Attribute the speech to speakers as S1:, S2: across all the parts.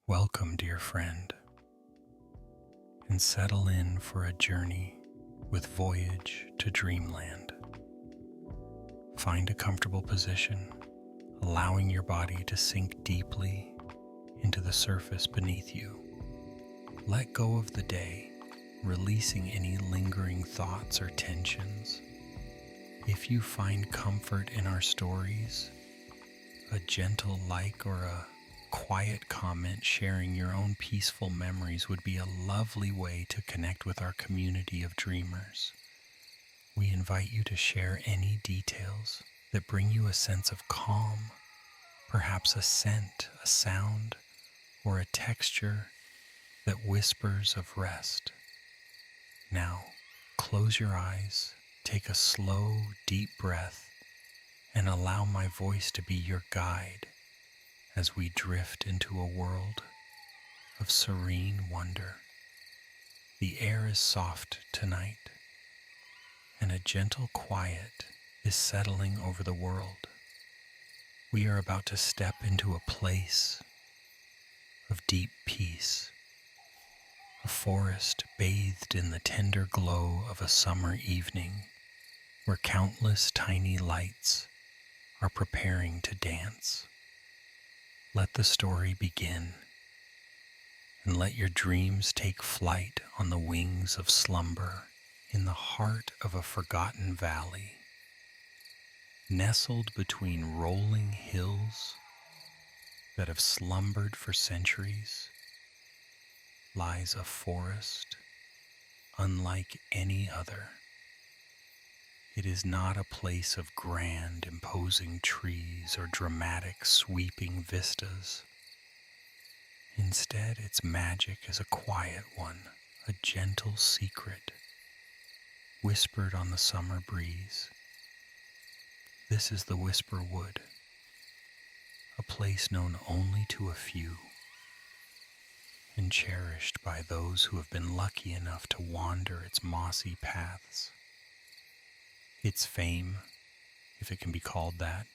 S1: Welcome, dear friend, and settle in for a journey with Voyage to Dreamland. Find a comfortable position, allowing your body to sink deeply into the surface beneath you. Let go of the day, releasing any lingering thoughts or tensions. If you find comfort in our stories, a gentle like or a quiet comment sharing your own peaceful memories would be a lovely way to connect with our community of dreamers. We invite you to share any details that bring you a sense of calm, perhaps a scent, a sound, or a texture that whispers of rest. Now, close your eyes, take a slow, deep breath, and allow my voice to be your guide as we drift into a world of serene wonder. The air is soft tonight, and a gentle quiet is settling over the world. We are about to step into a place of deep peace, a forest bathed in the tender glow of a summer evening where countless tiny lights are preparing to dance. Let the story begin, and let your dreams take flight on the wings of slumber in the heart of a forgotten valley. Nestled between rolling hills that have slumbered for centuries, lies a forest unlike any other. It is not a place of grand, imposing trees or dramatic, sweeping vistas. Instead, its magic is a quiet one, a gentle secret, whispered on the summer breeze. This is the Whisperwood, a place known only to a few, and cherished by those who have been lucky enough to wander its mossy paths. Its fame, if it can be called that,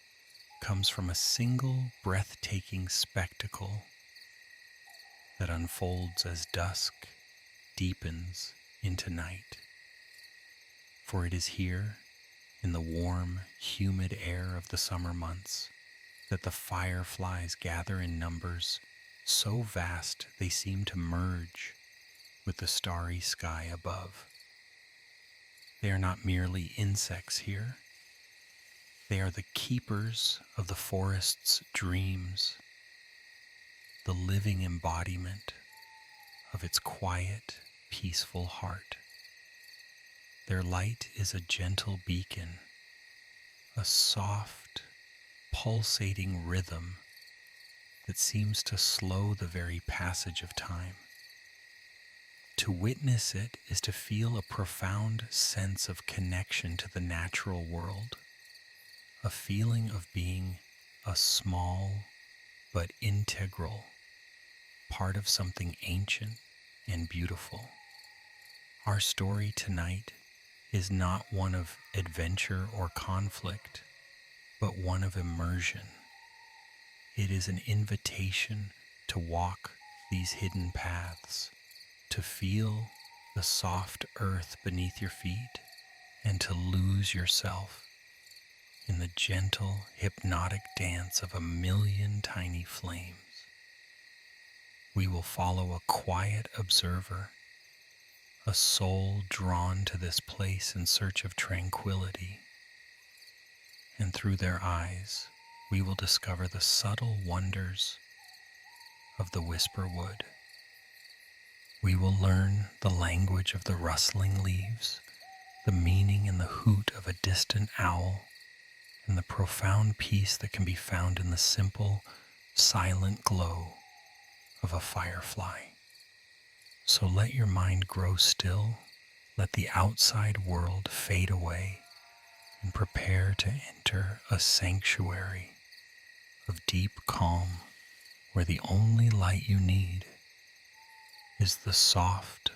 S1: comes from a single breathtaking spectacle that unfolds as dusk deepens into night. For it is here, in the warm, humid air of the summer months, that the fireflies gather in numbers so vast they seem to merge with the starry sky above. They are not merely insects here. They are the keepers of the forest's dreams, the living embodiment of its quiet, peaceful heart. Their light is a gentle beacon, a soft, pulsating rhythm that seems to slow the very passage of time. To witness it is to feel a profound sense of connection to the natural world, a feeling of being a small but integral part of something ancient and beautiful. Our story tonight is not one of adventure or conflict, but one of immersion. It is an invitation to walk these hidden paths, to feel the soft earth beneath your feet, and to lose yourself in the gentle, hypnotic dance of a million tiny flames. We will follow a quiet observer, a soul drawn to this place in search of tranquility, and through their eyes, we will discover the subtle wonders of the Whisperwood. We will learn the language of the rustling leaves, the meaning in the hoot of a distant owl, and the profound peace that can be found in the simple, silent glow of a firefly. So let your mind grow still, let the outside world fade away, and prepare to enter a sanctuary of deep calm where the only light you need is the soft,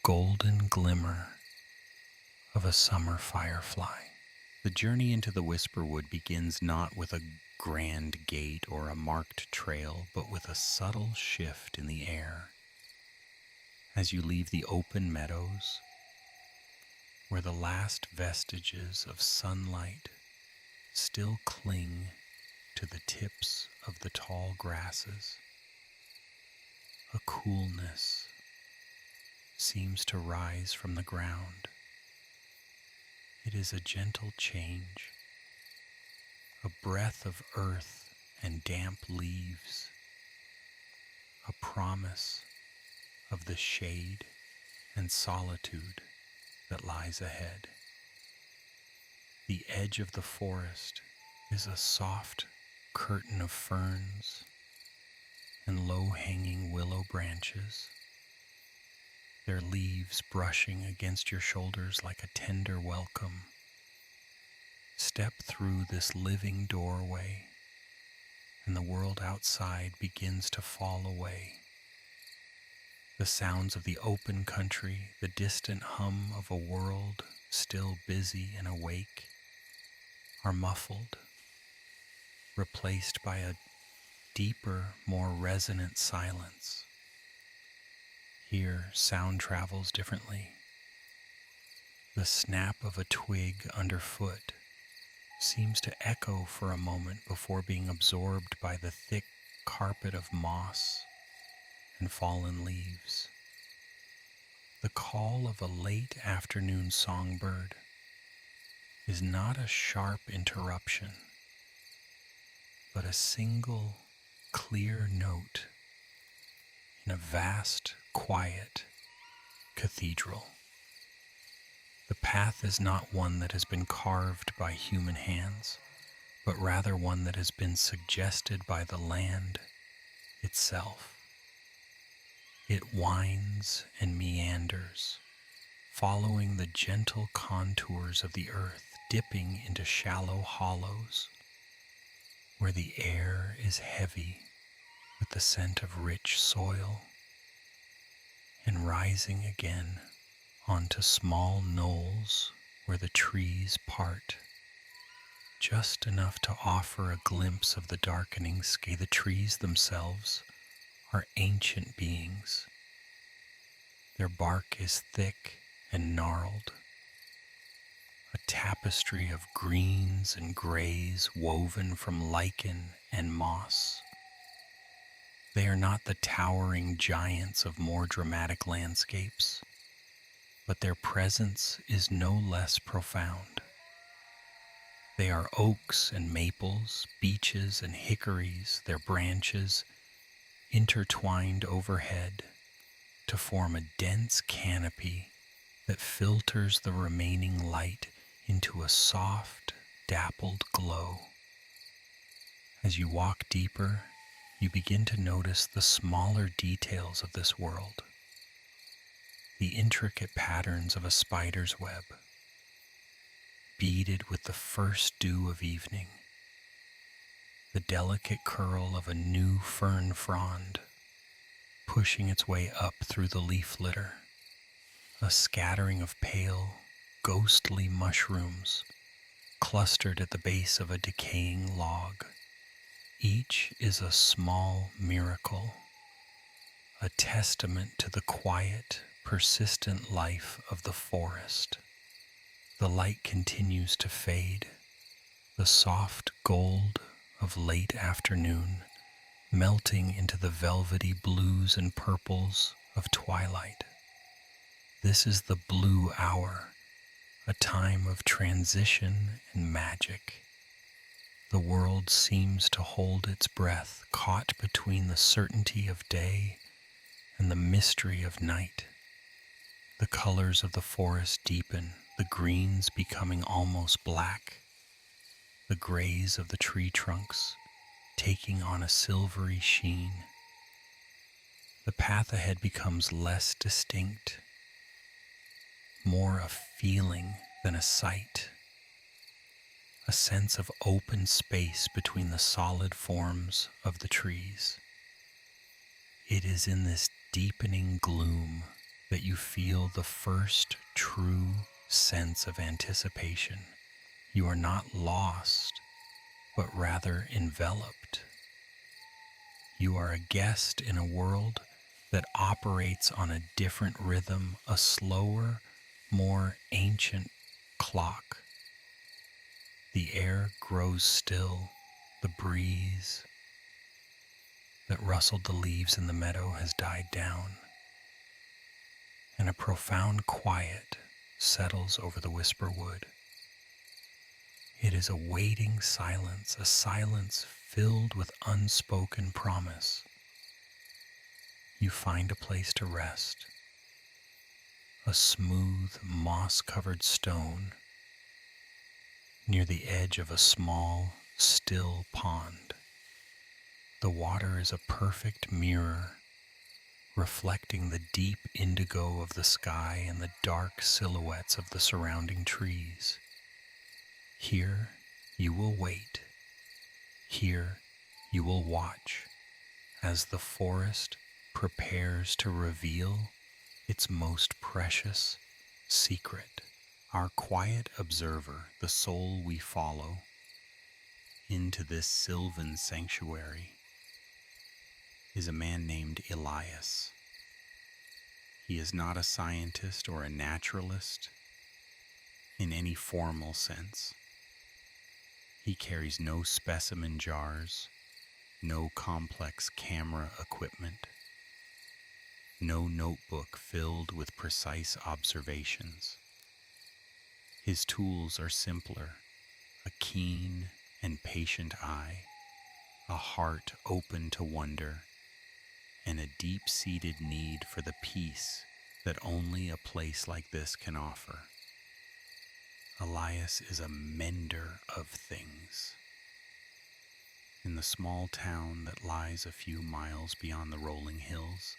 S1: golden glimmer of a summer firefly. The journey into the Whisperwood begins not with a grand gate or a marked trail, but with a subtle shift in the air. As you leave the open meadows, where the last vestiges of sunlight still cling to the tips of the tall grasses, a coolness seems to rise from the ground. It is a gentle change, a breath of earth and damp leaves, a promise of the shade and solitude that lies ahead. The edge of the forest is a soft curtain of ferns and low-hanging willow branches, their leaves brushing against your shoulders like a tender welcome. Step through this living doorway, and the world outside begins to fall away. The sounds of the open country, the distant hum of a world still busy and awake, are muffled, replaced by a deeper, more resonant silence. Here, sound travels differently. The snap of a twig underfoot seems to echo for a moment before being absorbed by the thick carpet of moss and fallen leaves. The call of a late afternoon songbird is not a sharp interruption, but a single, clear note in a vast, quiet cathedral. The path is not one that has been carved by human hands, but rather one that has been suggested by the land itself. It winds and meanders, following the gentle contours of the earth, dipping into shallow hollows where the air is heavy with the scent of rich soil, and rising again onto small knolls where the trees part, just enough to offer a glimpse of the darkening sky. The trees themselves are ancient beings. Their bark is thick and gnarled, a tapestry of greens and grays woven from lichen and moss. They are not the towering giants of more dramatic landscapes, but their presence is no less profound. They are oaks and maples, beeches and hickories, their branches intertwined overhead to form a dense canopy that filters the remaining light into a soft, dappled glow. As you walk deeper, you begin to notice the smaller details of this world, the intricate patterns of a spider's web, beaded with the first dew of evening, the delicate curl of a new fern frond pushing its way up through the leaf litter, a scattering of pale, ghostly mushrooms clustered at the base of a decaying log. Each is a small miracle, a testament to the quiet, persistent life of the forest. The light continues to fade, the soft gold of late afternoon melting into the velvety blues and purples of twilight. This is the blue hour, a time of transition and magic. The world seems to hold its breath, caught between the certainty of day and the mystery of night. The colors of the forest deepen, the greens becoming almost black, the grays of the tree trunks taking on a silvery sheen. The path ahead becomes less distinct, more a feeling than a sight, a sense of open space between the solid forms of the trees. It is in this deepening gloom that you feel the first true sense of anticipation. You are not lost, but rather enveloped. You are a guest in a world that operates on a different rhythm, a slower, more ancient clock. The air grows still, the breeze that rustled the leaves in the meadow has died down, and a profound quiet settles over the Whisperwood. It is a waiting silence, a silence filled with unspoken promise. You find a place to rest, a smooth, moss-covered stone near the edge of a small, still pond. The water is a perfect mirror, reflecting the deep indigo of the sky and the dark silhouettes of the surrounding trees. Here you will wait. Here you will watch as the forest prepares to reveal its most precious secret. Our quiet observer, the soul we follow into this sylvan sanctuary, is a man named Elias. He is not a scientist or a naturalist in any formal sense. He carries no specimen jars, no complex camera equipment, no notebook filled with precise observations. His tools are simpler: a keen and patient eye, a heart open to wonder, and a deep-seated need for the peace that only a place like this can offer. Elias is a mender of things. In the small town that lies a few miles beyond the rolling hills,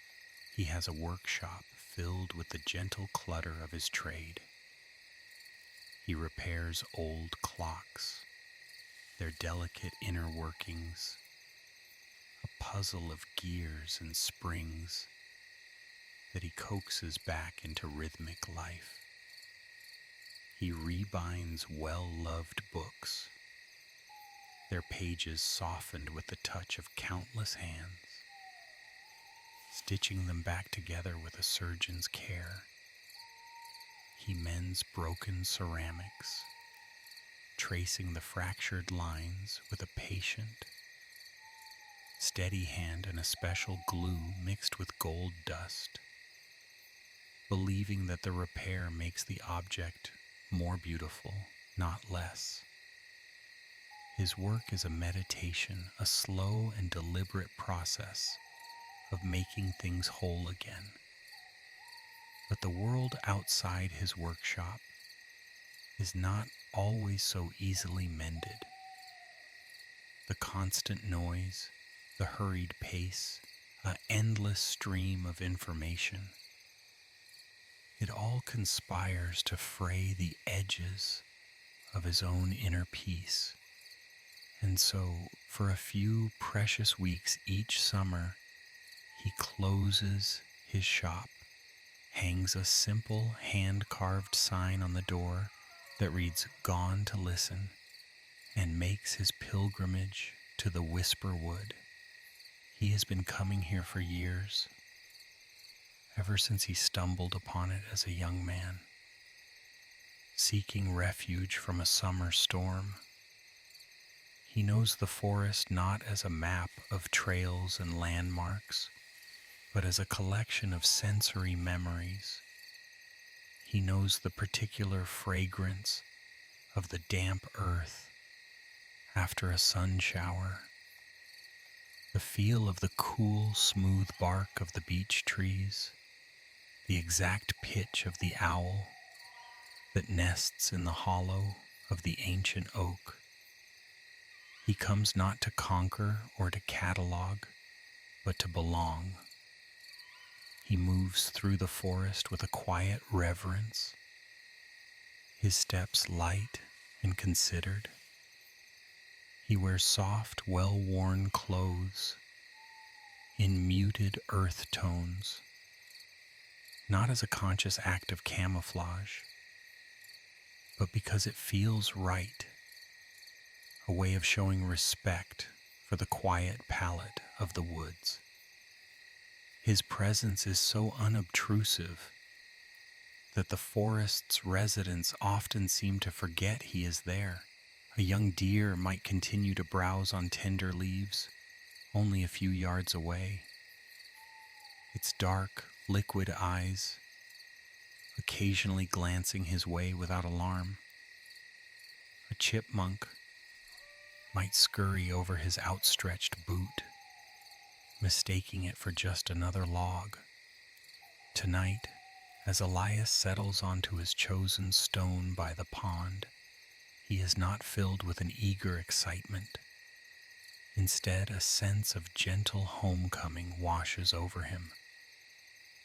S1: he has a workshop filled with the gentle clutter of his trade. He repairs old clocks, their delicate inner workings, a puzzle of gears and springs that he coaxes back into rhythmic life. He rebinds well-loved books, their pages softened with the touch of countless hands, stitching them back together with a surgeon's care. He mends broken ceramics, tracing the fractured lines with a patient, steady hand and a special glue mixed with gold dust, believing that the repair makes the object more beautiful, not less. His work is a meditation, a slow and deliberate process of making things whole again. But the world outside his workshop is not always so easily mended. The constant noise, the hurried pace, an endless stream of information, it all conspires to fray the edges of his own inner peace. And so, for a few precious weeks each summer, he closes his shop, hangs a simple hand-carved sign on the door that reads "Gone to Listen," and makes his pilgrimage to the Whisperwood. He has been coming here for years, ever since he stumbled upon it as a young man, seeking refuge from a summer storm. He knows the forest not as a map of trails and landmarks, but as a collection of sensory memories. He knows the particular fragrance of the damp earth after a sun shower, the feel of the cool, smooth bark of the beech trees, the exact pitch of the owl that nests in the hollow of the ancient oak. He comes not to conquer or to catalog, but to belong. He moves through the forest with a quiet reverence, his steps light and considered. He wears soft, well-worn clothes in muted earth tones, not as a conscious act of camouflage, but because it feels right. A a way of showing respect for the quiet palette of the woods. His presence is so unobtrusive that the forest's residents often seem to forget he is there. A young deer might continue to browse on tender leaves only a few yards away, its dark, liquid eyes occasionally glancing his way without alarm. A chipmunk might scurry over his outstretched boot, mistaking it for just another log. Tonight, as Elias settles onto his chosen stone by the pond, he is not filled with an eager excitement. Instead, a sense of gentle homecoming washes over him.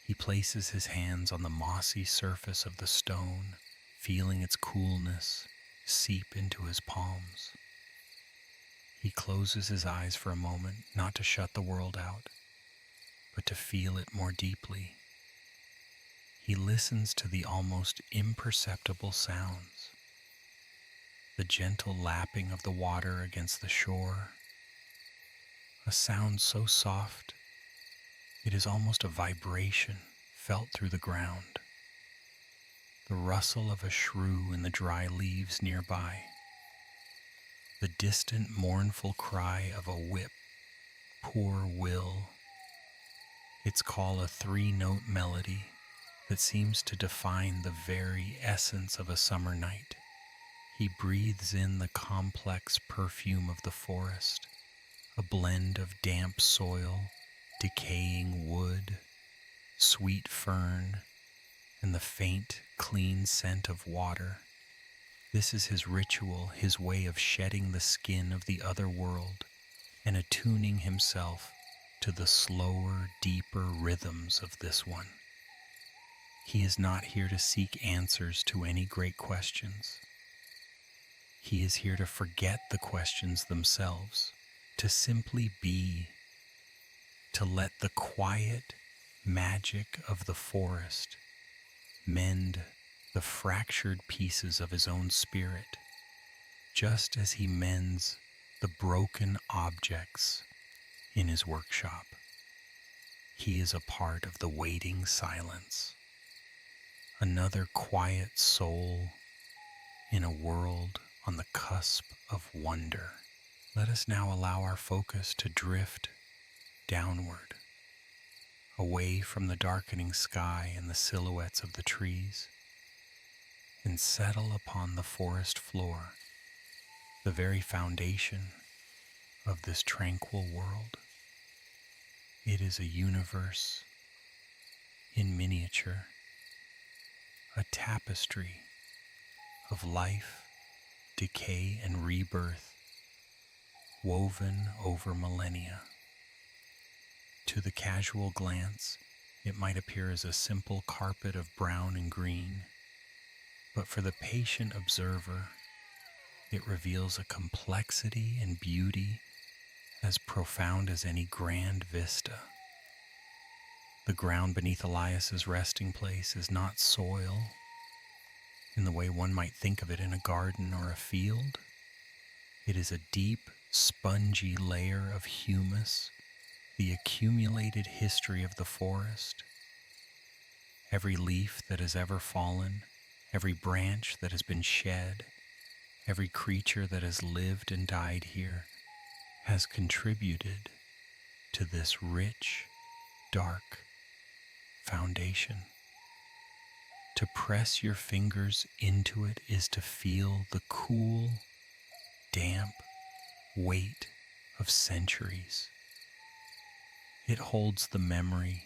S1: He places his hands on the mossy surface of the stone, feeling its coolness seep into his palms. He closes his eyes for a moment, not to shut the world out, but to feel it more deeply. He listens to the almost imperceptible sounds, the gentle lapping of the water against the shore, a sound so soft it is almost a vibration felt through the ground, the rustle of a shrew in the dry leaves nearby, the distant mournful cry of a whip, poor Will, its call a three-note melody that seems to define the very essence of a summer night. He breathes in the complex perfume of the forest, a blend of damp soil, decaying wood, sweet fern, and the faint, clean scent of water. This is his ritual, his way of shedding the skin of the other world and attuning himself to the slower, deeper rhythms of this one. He is not here to seek answers to any great questions. He is here to forget the questions themselves, to simply be, to let the quiet magic of the forest mend the fractured pieces of his own spirit, just as he mends the broken objects in his workshop. He is a part of the waiting silence, another quiet soul in a world on the cusp of wonder. Let us now allow our focus to drift downward, away from the darkening sky and the silhouettes of the trees, and settle upon the forest floor, the very foundation of this tranquil world. It is a universe in miniature, a tapestry of life, decay, and rebirth woven over millennia. To the casual glance, it might appear as a simple carpet of brown and green, but for the patient observer, it reveals a complexity and beauty as profound as any grand vista. The ground beneath Elias's resting place is not soil in the way one might think of it in a garden or a field. It is a deep, spongy layer of humus, the accumulated history of the forest. Every leaf that has ever fallen, every branch that has been shed, every creature that has lived and died here has contributed to this rich, dark foundation. To press your fingers into it is to feel the cool, damp weight of centuries. It holds the memory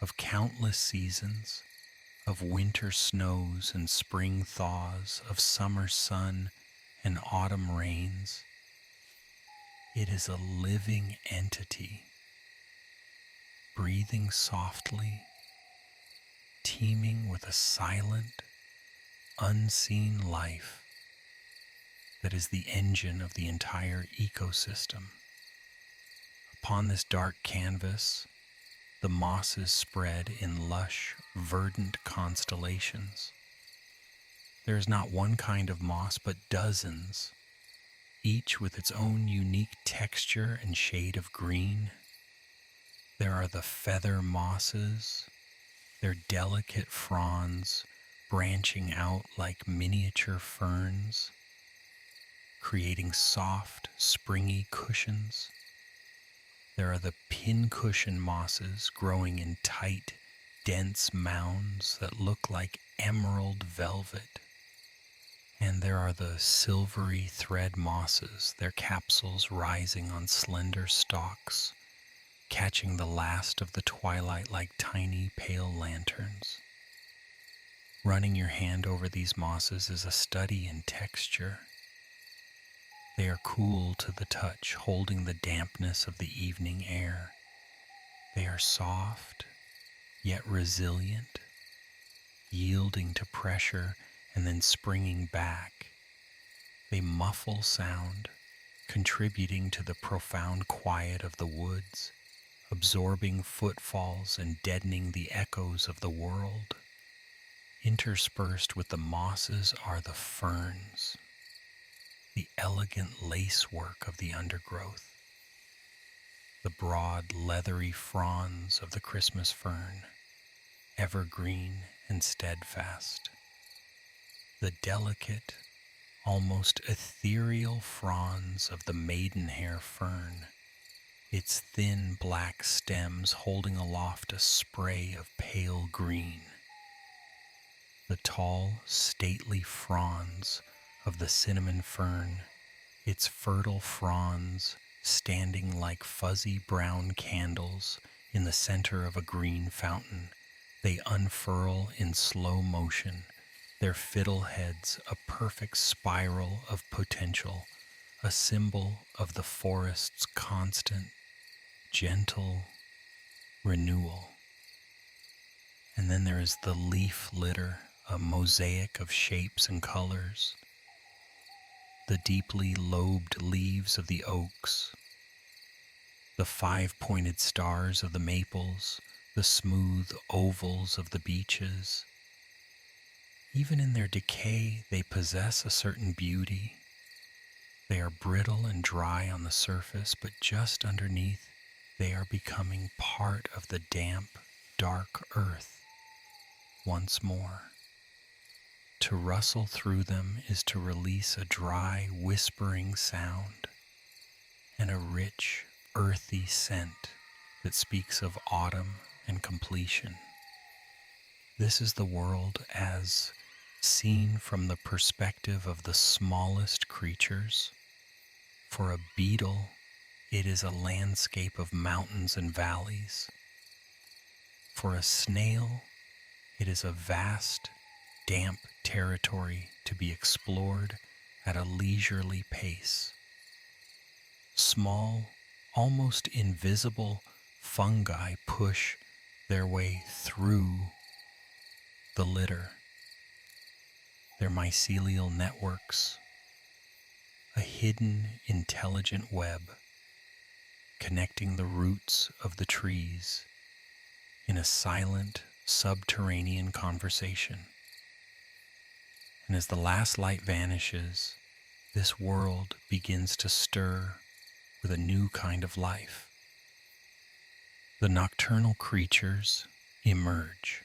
S1: of countless seasons, of winter snows and spring thaws, of summer sun and autumn rains. It is a living entity, breathing softly, teeming with a silent, unseen life that is the engine of the entire ecosystem. Upon this dark canvas, the mosses spread in lush, verdant constellations. There is not one kind of moss, but dozens, each with its own unique texture and shade of green. There are the feather mosses, their delicate fronds branching out like miniature ferns, creating soft, springy cushions. There are the pincushion mosses growing in tight, dense mounds that look like emerald velvet. And there are the silvery thread mosses, their capsules rising on slender stalks, catching the last of the twilight like tiny pale lanterns. Running your hand over these mosses is a study in texture. They are cool to the touch, holding the dampness of the evening air. They are soft, yet resilient, yielding to pressure and then springing back. They muffle sound, contributing to the profound quiet of the woods, absorbing footfalls and deadening the echoes of the world. Interspersed with the mosses are the ferns, the elegant lacework of the undergrowth, the broad leathery fronds of the Christmas fern, evergreen and steadfast, the delicate, almost ethereal fronds of the maidenhair fern, its thin black stems holding aloft a spray of pale green, the tall, stately fronds of the cinnamon fern, its fertile fronds standing like fuzzy brown candles in the center of a green fountain. They unfurl in slow motion, their fiddleheads a perfect spiral of potential, a symbol of the forest's constant, gentle renewal. And then there is the leaf litter, a mosaic of shapes and colors, the deeply lobed leaves of the oaks, the five-pointed stars of the maples, the smooth ovals of the beeches. Even in their decay, they possess a certain beauty. They are brittle and dry on the surface, but just underneath, they are becoming part of the damp, dark earth once more. To rustle through them is to release a dry, whispering sound and a rich, earthy scent that speaks of autumn and completion. This is the world as seen from the perspective of the smallest creatures. For a beetle, it is a landscape of mountains and valleys. For a snail, it is a vast, damp territory to be explored at a leisurely pace. Small, almost invisible fungi push their way through the litter, their mycelial networks, a hidden, intelligent web connecting the roots of the trees in a silent, subterranean conversation. And as the last light vanishes, this world begins to stir with a new kind of life. The nocturnal creatures emerge.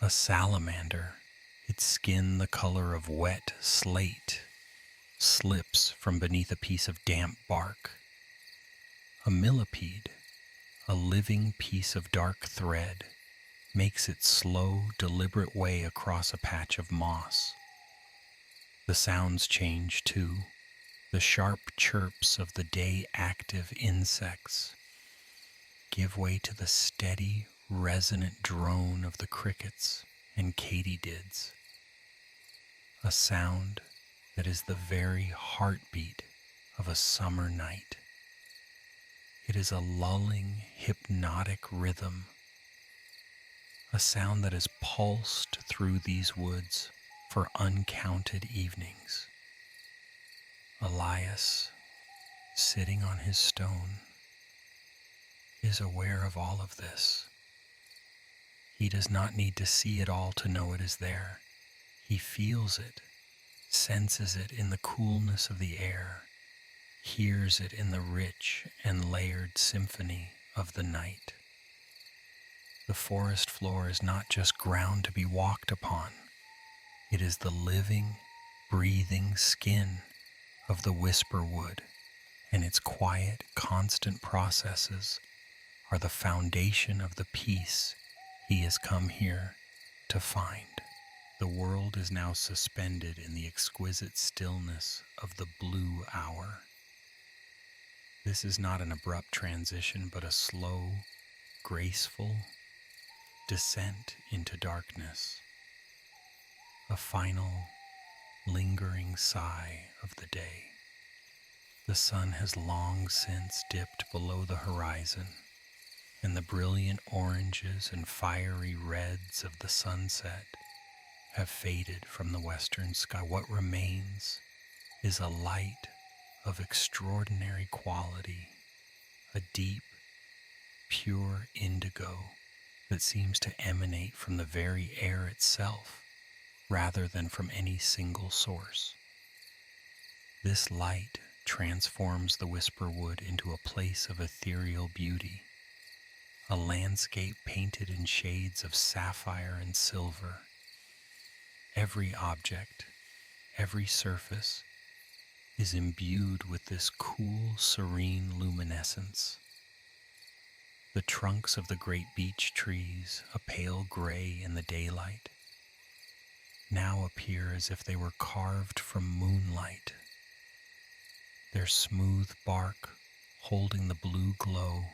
S1: A salamander, its skin the color of wet slate, slips from beneath a piece of damp bark. A millipede, a living piece of dark thread, makes its slow, deliberate way across a patch of moss. The sounds change too, the sharp chirps of the day-active insects give way to the steady, resonant drone of the crickets and katydids, a sound that is the very heartbeat of a summer night. It is a lulling, hypnotic rhythm, a sound that has pulsed through these woods for uncounted evenings. Elias, sitting on his stone, is aware of all of this. He does not need to see it all to know it is there. He feels it, senses it in the coolness of the air, hears it in the rich and layered symphony of the night. The forest floor is not just ground to be walked upon, it is the living, breathing skin of the Whisperwood, and its quiet, constant processes are the foundation of the peace he has come here to find. The world is now suspended in the exquisite stillness of the blue hour. This is not an abrupt transition, but a slow, graceful descent into darkness, a final, lingering sigh of the day. The sun has long since dipped below the horizon, and the brilliant oranges and fiery reds of the sunset have faded from the western sky. What remains is a light of extraordinary quality, a deep, pure indigo that seems to emanate from the very air itself rather than from any single source. This light transforms the Whisperwood into a place of ethereal beauty, a landscape painted in shades of sapphire and silver. Every object, every surface is imbued with this cool, serene luminescence. The trunks of the great beech trees, a pale gray in the daylight, now appear as if they were carved from moonlight, their smooth bark holding the blue glow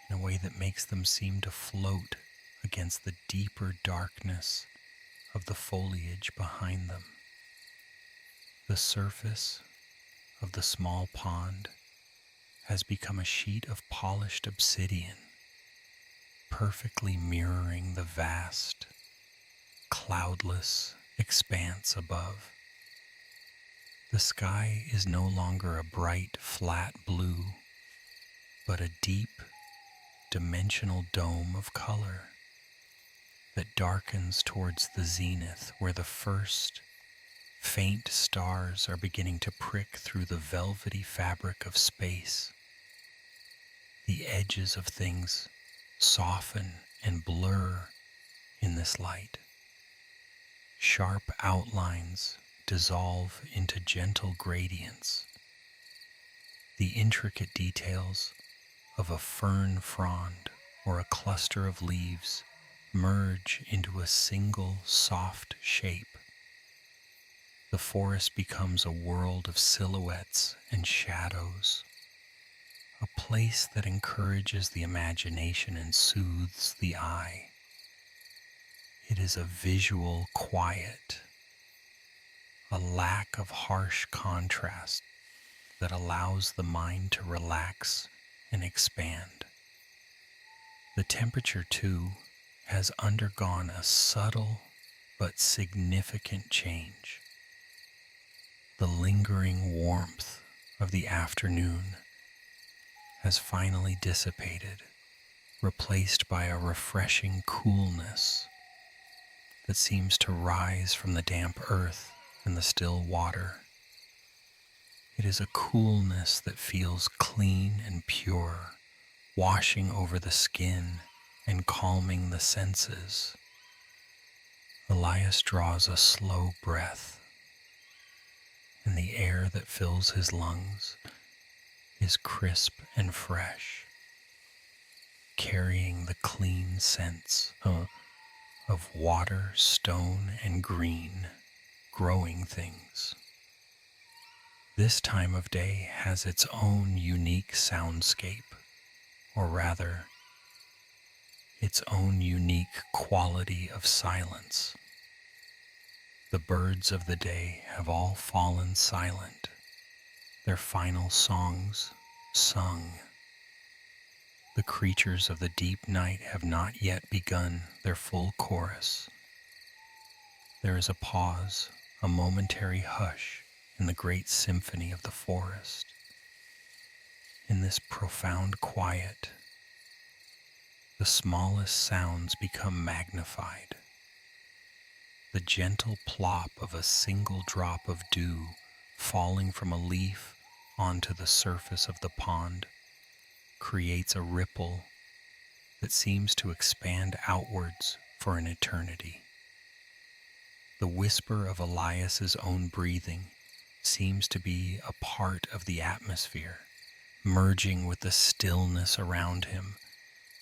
S1: in a way that makes them seem to float against the deeper darkness of the foliage behind them. The surface of the small pond has become a sheet of polished obsidian, perfectly mirroring the vast, cloudless expanse above. The sky is no longer a bright, flat blue, but a deep, dimensional dome of color that darkens towards the zenith, where the first faint stars are beginning to prick through the velvety fabric of space. The edges of things soften and blur in this light. Sharp outlines dissolve into gentle gradients. The intricate details of a fern frond or a cluster of leaves merge into a single soft shape. The forest becomes a world of silhouettes and shadows, a place that encourages the imagination and soothes the eye. It is a visual quiet, a lack of harsh contrast that allows the mind to relax and expand. The temperature, too, has undergone a subtle but significant change. The lingering warmth of the afternoon has finally dissipated, replaced by a refreshing coolness that seems to rise from the damp earth and the still water. It is a coolness that feels clean and pure, washing over the skin and calming the senses. Elias draws a slow breath, and the air that fills his lungs is crisp and fresh, carrying the clean scents of water, stone, and green growing things. This time of day has its own unique soundscape, or rather, its own unique quality of silence. The birds of the day have all fallen silent, their final songs sung. The creatures of the deep night have not yet begun their full chorus. There is a pause, a momentary hush in the great symphony of the forest. In this profound quiet, the smallest sounds become magnified. The gentle plop of a single drop of dew falling from a leaf onto the surface of the pond creates a ripple that seems to expand outwards for an eternity. The whisper of Elias's own breathing seems to be a part of the atmosphere, merging with the stillness around him.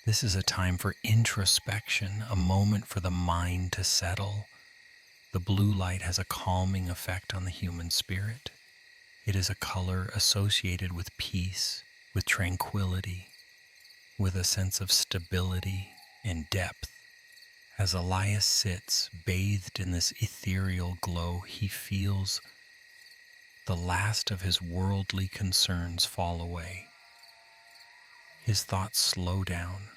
S1: This is a time for introspection, a moment for the mind to settle. The blue light has a calming effect on the human spirit. It is a color associated with peace, with tranquility, with a sense of stability and depth. As Elias sits, bathed in this ethereal glow, he feels the last of his worldly concerns fall away. His thoughts slow down,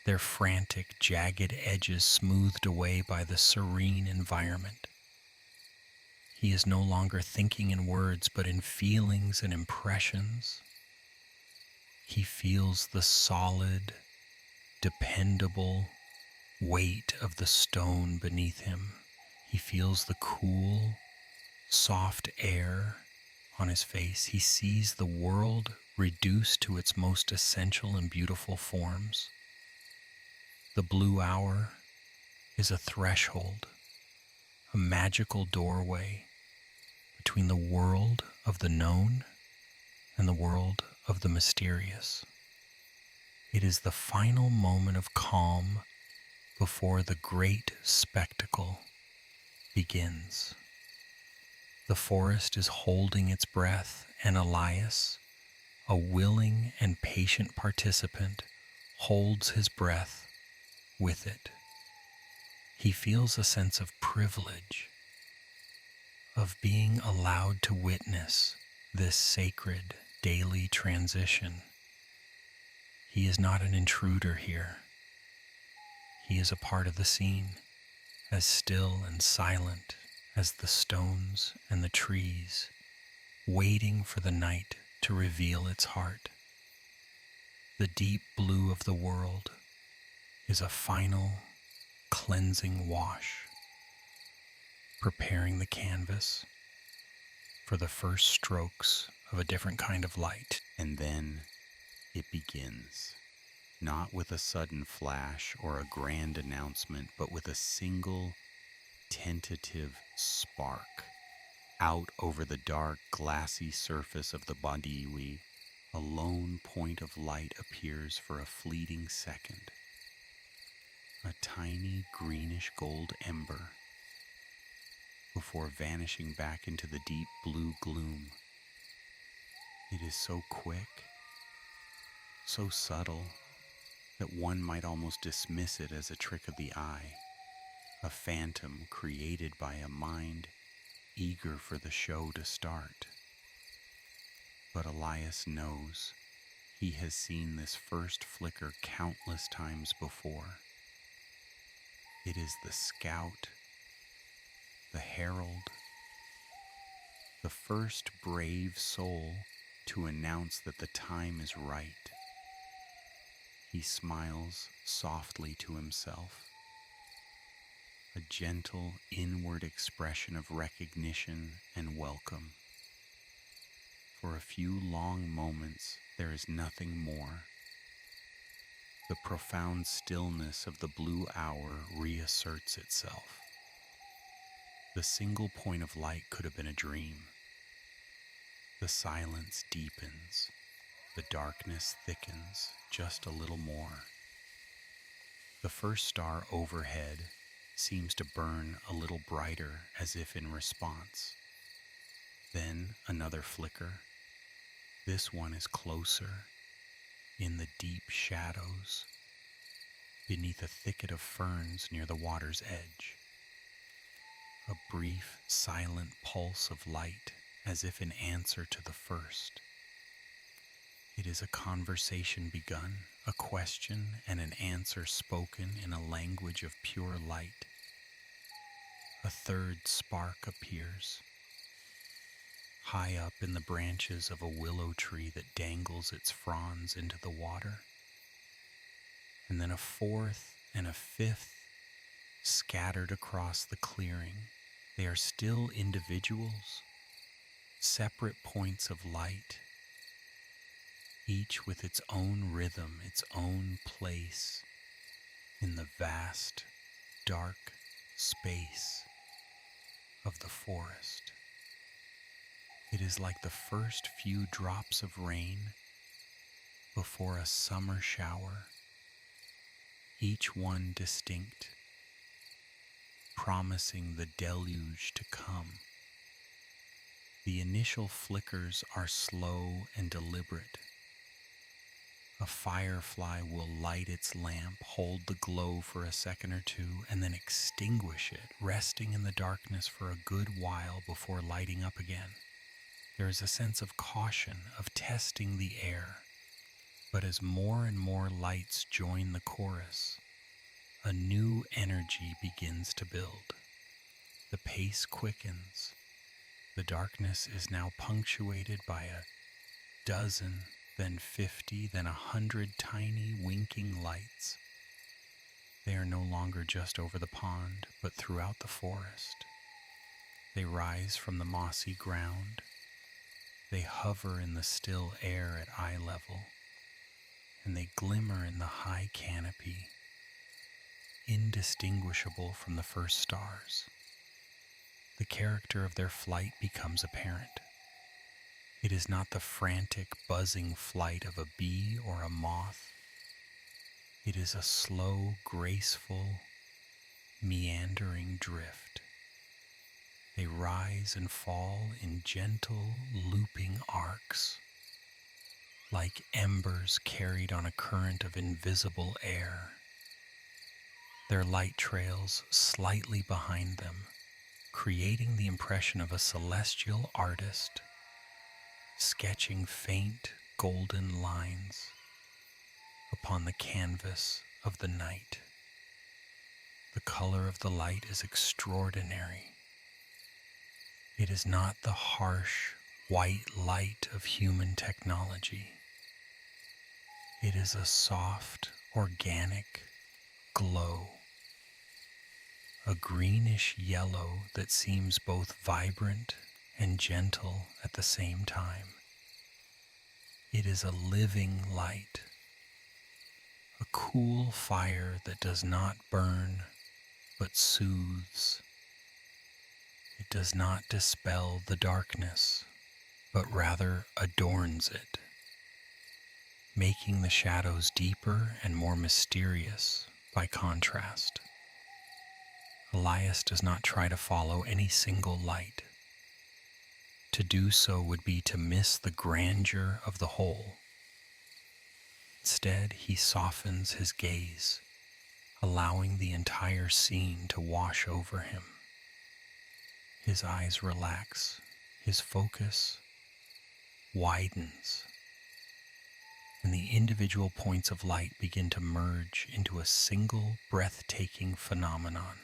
S1: their frantic, jagged edges smoothed away by the serene environment. He is no longer thinking in words, but in feelings and impressions. He feels the solid, dependable weight of the stone beneath him. He feels the cool, soft air on his face. He sees the world reduced to its most essential and beautiful forms. The blue hour is a threshold, a magical doorway between the world of the known and the world of the mysterious. It is the final moment of calm before the great spectacle begins. The forest is holding its breath, and Elias, a willing and patient participant, holds his breath with it. He feels a sense of privilege, of being allowed to witness this sacred daily transition. He is not an intruder here. He is a part of the scene, as still and silent as the stones and the trees, waiting for the night to reveal its heart. The deep blue of the world is a final cleansing wash, preparing the canvas for the first strokes of a different kind of light.
S2: And then it begins, not with a sudden flash or a grand announcement, but with a single tentative spark. Out over the dark, glassy surface of the Badiwi, a lone point of light appears for a fleeting second. A tiny greenish gold ember, before vanishing back into the deep blue gloom. It is so quick, so subtle, that one might almost dismiss it as a trick of the eye, a phantom created by a mind eager for the show to start. But Elias knows he has seen this first flicker countless times before. It is the scout, the herald, the first brave soul to announce that the time is right. He smiles softly to himself, a gentle inward expression of recognition and welcome. For a few long moments, there is nothing more. The profound stillness of the blue hour reasserts itself. The single point of light could have been a dream. The silence deepens. The darkness thickens just a little more. The first star overhead seems to burn a little brighter, as if in response. Then another flicker. This one is closer, in the deep shadows, beneath a thicket of ferns near the water's edge. A brief, silent pulse of light, as if in answer to the first. It is a conversation begun, a question and an answer spoken in a language of pure light. A third spark appears, high up in the branches of a willow tree that dangles its fronds into the water. And then a fourth and a fifth, scattered across the clearing. They are still individuals, separate points of light, each with its own rhythm, its own place in the vast, dark space of the forest. It is like the first few drops of rain before a summer shower, each one distinct, promising the deluge to come. The initial flickers are slow and deliberate. A firefly will light its lamp, hold the glow for a second or two, and then extinguish it, resting in the darkness for a good while before lighting up again. There is a sense of caution, of testing the air. But as more and more lights join the chorus, a new energy begins to build. The pace quickens. The darkness is now punctuated by a dozen, then 50, then 100 tiny winking lights. They are no longer just over the pond, but throughout the forest. They rise from the mossy ground. They hover in the still air at eye level, and they glimmer in the high canopy, indistinguishable from the first stars. The character of their flight becomes apparent. It is not the frantic, buzzing flight of a bee or a moth. It is a slow, graceful, meandering drift. They rise and fall in gentle, looping arcs, like embers carried on a current of invisible air. Their light trails slightly behind them, creating the impression of a celestial artist sketching faint golden lines upon the canvas of the night. The color of the light is extraordinary. It is not the harsh, white light of human technology. It is a soft, organic glow, a greenish yellow that seems both vibrant and gentle at the same time. It is a living light, a cool fire that does not burn but soothes. It does not dispel the darkness, but rather adorns it, making the shadows deeper and more mysterious by contrast. Elias does not try to follow any single light. To do so would be to miss the grandeur of the whole. Instead, he softens his gaze, allowing the entire scene to wash over him. His eyes relax, his focus widens, and the individual points of light begin to merge into a single breathtaking phenomenon.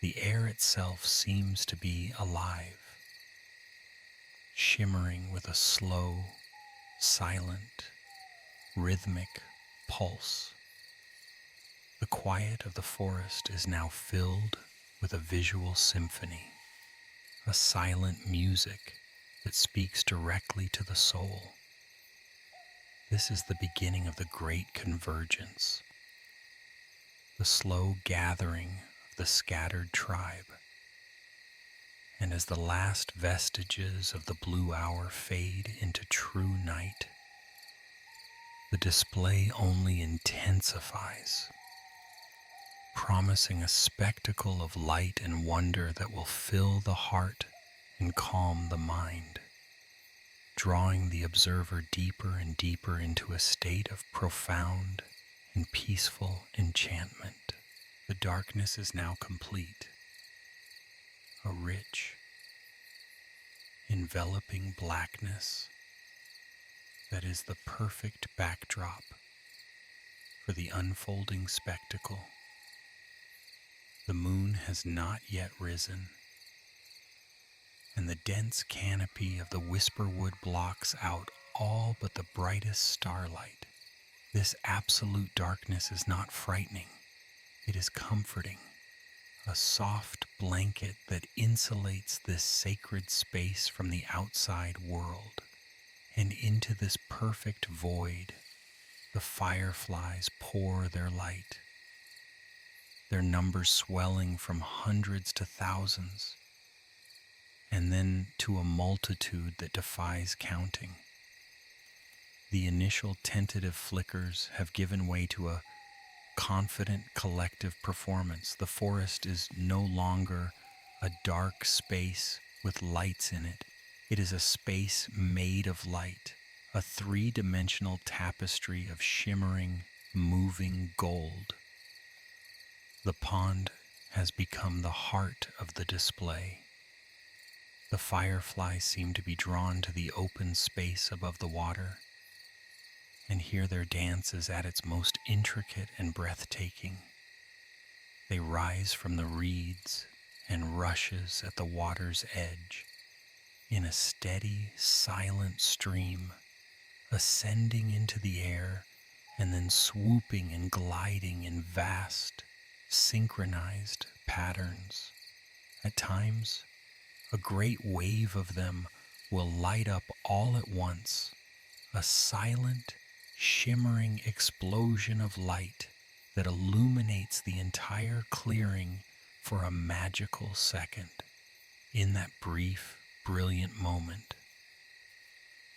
S2: The air itself seems to be alive, shimmering with a slow, silent, rhythmic pulse. The quiet of the forest is now filled with a visual symphony, a silent music that speaks directly to the soul. This is the beginning of the great convergence, the slow gathering of the scattered tribe. And as the last vestiges of the blue hour fade into true night, the display only intensifies, promising a spectacle of light and wonder that will fill the heart and calm the mind, drawing the observer deeper and deeper into a state of profound and peaceful enchantment. The darkness is now complete. A rich, enveloping blackness that is the perfect backdrop for the unfolding spectacle. The moon has not yet risen, and the dense canopy of the Whisperwood blocks out all but the brightest starlight. This absolute darkness is not frightening.
S1: It is comforting, a soft blanket that insulates this sacred space from the outside world. And into this perfect void, the fireflies pour their light, their numbers swelling from hundreds to thousands, and then to a multitude that defies counting. The initial tentative flickers have given way to a confident collective performance. The forest is no longer a dark space with lights in it. It is a space made of light, a three-dimensional tapestry of shimmering, moving gold. The pond has become the heart of the display. The fireflies seem to be drawn to the open space above the water, and here their dance is at its most intricate and breathtaking. They rise from the reeds and rushes at the water's edge in a steady, silent stream, ascending into the air and then swooping and gliding in vast, synchronized patterns. At times, a great wave of them will light up all at once, a silent, shimmering explosion of light that illuminates the entire clearing for a magical second. In that brief, brilliant moment,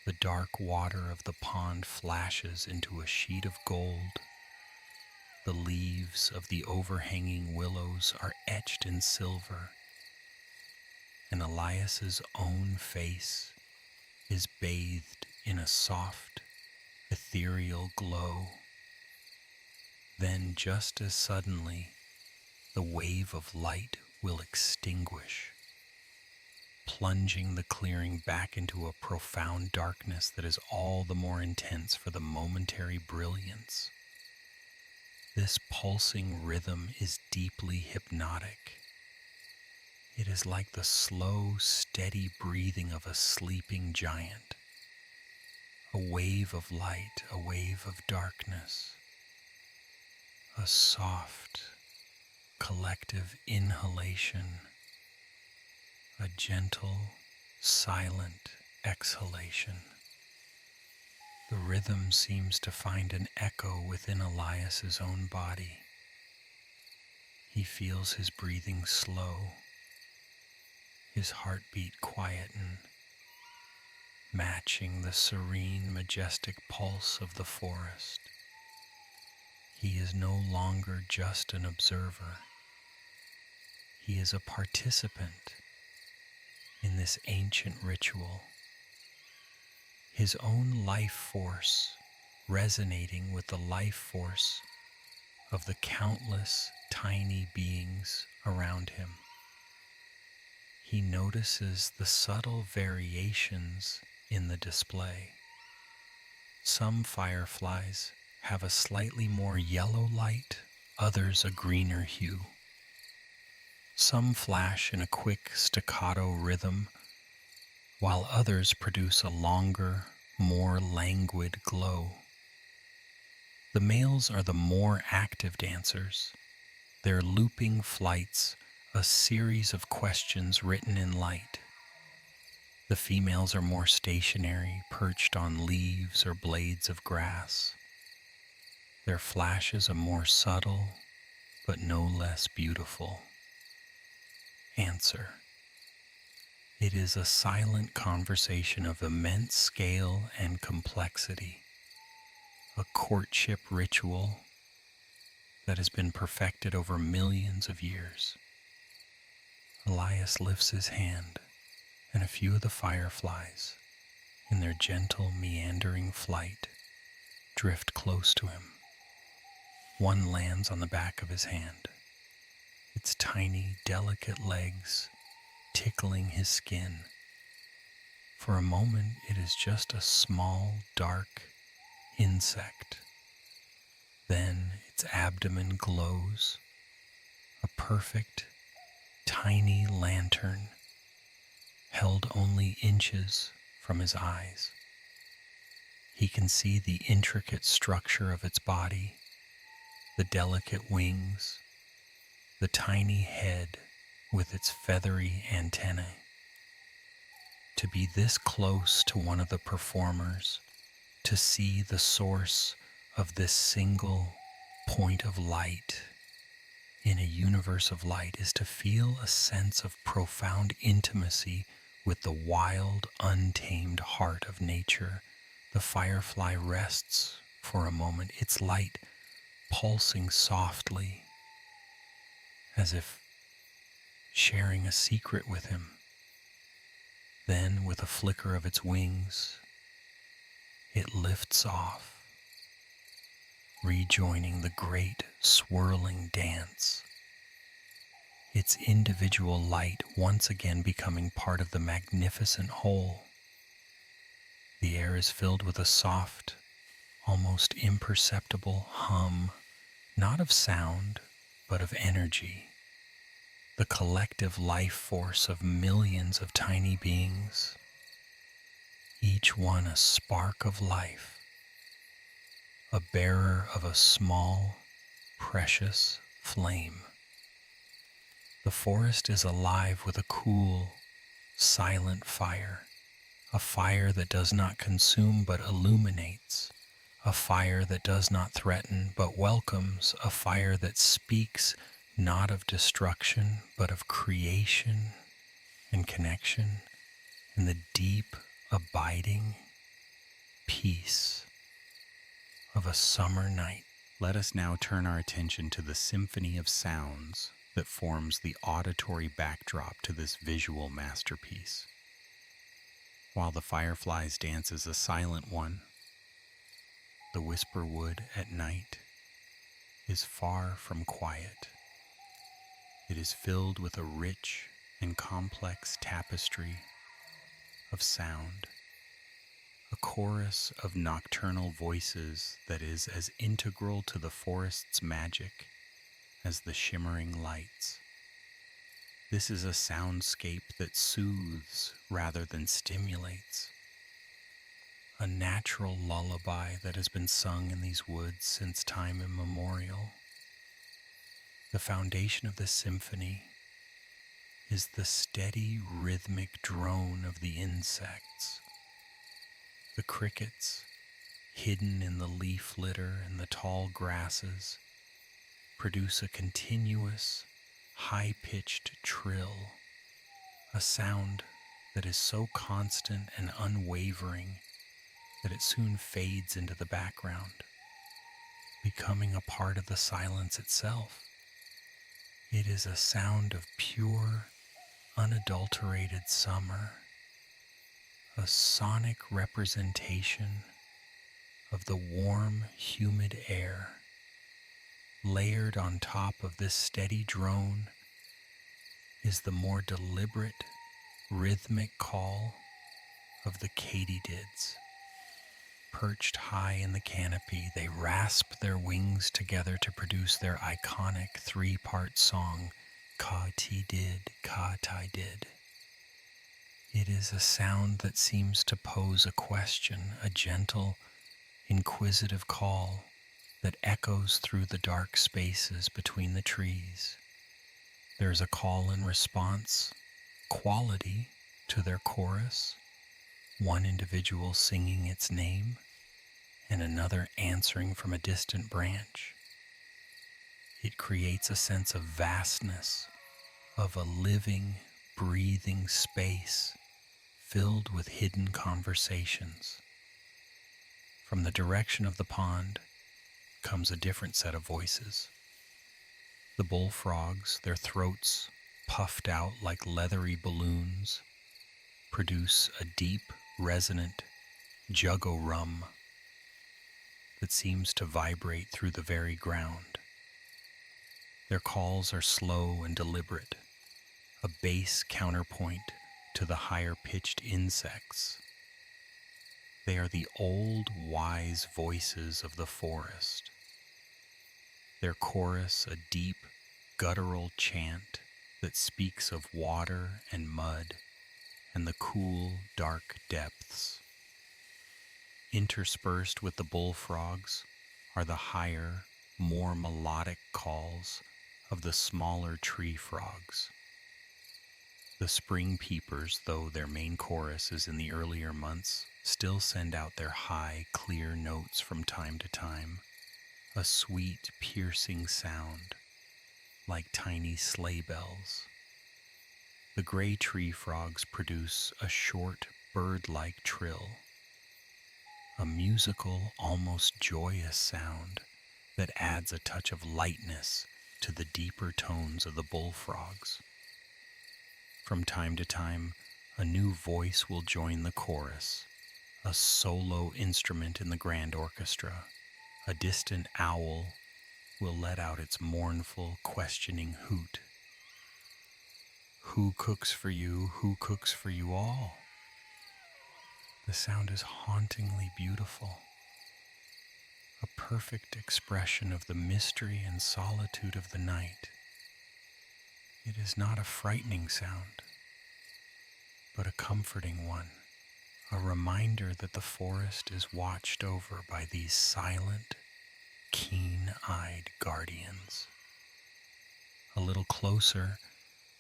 S1: the dark water of the pond flashes into a sheet of gold. The leaves of the overhanging willows are etched in silver, and Elias's own face is bathed in a soft, ethereal glow. Then, just as suddenly, the wave of light will extinguish, plunging the clearing back into a profound darkness that is all the more intense for the momentary brilliance. This pulsing rhythm is deeply hypnotic. It is like the slow, steady breathing of a sleeping giant. A wave of light, a wave of darkness, a soft, collective inhalation, a gentle, silent exhalation. The rhythm seems to find an echo within Elias's own body. He feels his breathing slow, his heartbeat quieten, matching the serene, majestic pulse of the forest. He is no longer just an observer. He is a participant in this ancient ritual. His own life force resonating with the life force of the countless tiny beings around him. He notices the subtle variations in the display. Some fireflies have a slightly more yellow light, others a greener hue. Some flash in a quick staccato rhythm, while others produce a longer, more languid glow. The males are the more active dancers, their looping flights a series of questions written in light. The females are more stationary, perched on leaves or blades of grass. Their flashes are more subtle, but no less beautiful. Answer. It is a silent conversation of immense scale and complexity, a courtship ritual that has been perfected over millions of years. Elias lifts his hand, and a few of the fireflies, in their gentle, meandering flight, drift close to him. One lands on the back of his hand, its tiny, delicate legs tickling his skin. For a moment, it is just a small, dark insect. Then its abdomen glows, a perfect, tiny lantern held only inches from his eyes. He can see the intricate structure of its body, the delicate wings, the tiny head with its feathery antennae. To be this close to one of the performers, to see the source of this single point of light in a universe of light, is to feel a sense of profound intimacy with the wild, untamed heart of nature. The firefly rests for a moment, its light pulsing softly, as if sharing a secret with him. Then, with a flicker of its wings, it lifts off, rejoining the great swirling dance, its individual light once again becoming part of the magnificent whole. The air is filled with a soft, almost imperceptible hum, not of sound, but of energy, the collective life force of millions of tiny beings, each one a spark of life, a bearer of a small, precious flame. The forest is alive with a cool, silent fire, a fire that does not consume but illuminates, a fire that does not threaten but welcomes, a fire that speaks not of destruction but of creation and connection and the deep, abiding peace of a summer night.
S2: Let us now turn our attention to the symphony of sounds that forms the auditory backdrop to this visual masterpiece. While the fireflies dance is a silent one, the Whisperwood at night is far from quiet. It is filled with a rich and complex tapestry of sound, a chorus of nocturnal voices that is as integral to the forest's magic as the shimmering lights. This is a soundscape that soothes rather than stimulates, a natural lullaby that has been sung in these woods since time immemorial. The foundation of this symphony is the steady rhythmic drone of the insects. The crickets, hidden in the leaf litter and the tall grasses, produce a continuous, high-pitched trill, a sound that is so constant and unwavering that it soon fades into the background, becoming a part of the silence itself. It is a sound of pure, unadulterated summer, a sonic representation of the warm, humid air. Layered on top of this steady drone is the more deliberate, rhythmic call of the katydids. Perched high in the canopy, they rasp their wings together to produce their iconic three-part song, Ka-ti-did, Ka-ti-did. It is a sound that seems to pose a question, a gentle, inquisitive call that echoes through the dark spaces between the trees. There is a call and response quality to their chorus, one individual singing its name and another answering from a distant branch. It creates a sense of vastness, of a living, breathing space filled with hidden conversations. From the direction of the pond comes a different set of voices. The bullfrogs, their throats puffed out like leathery balloons, produce a deep, resonant juggo-rum that seems to vibrate through the very ground. Their calls are slow and deliberate, a bass counterpoint to the higher-pitched insects. They are the old, wise voices of the forest. Their chorus, a deep, guttural chant that speaks of water and mud and the cool, dark depths. Interspersed with the bullfrogs are the higher, more melodic calls of the smaller tree frogs. The spring peepers, though their main chorus is in the earlier months, still send out their high, clear notes from time to time, a sweet, piercing sound, like tiny sleigh bells. The gray tree frogs produce a short, bird-like trill, a musical, almost joyous sound that adds a touch of lightness to the deeper tones of the bullfrogs. From time to time, a new voice will join the chorus, a solo instrument in the grand orchestra. A distant owl will let out its mournful, questioning hoot. Who cooks for you? Who cooks for you all? The sound is hauntingly beautiful, a perfect expression of the mystery and solitude of the night. It is not a frightening sound, but a comforting one, a reminder that the forest is watched over by these silent, keen-eyed guardians. A little closer,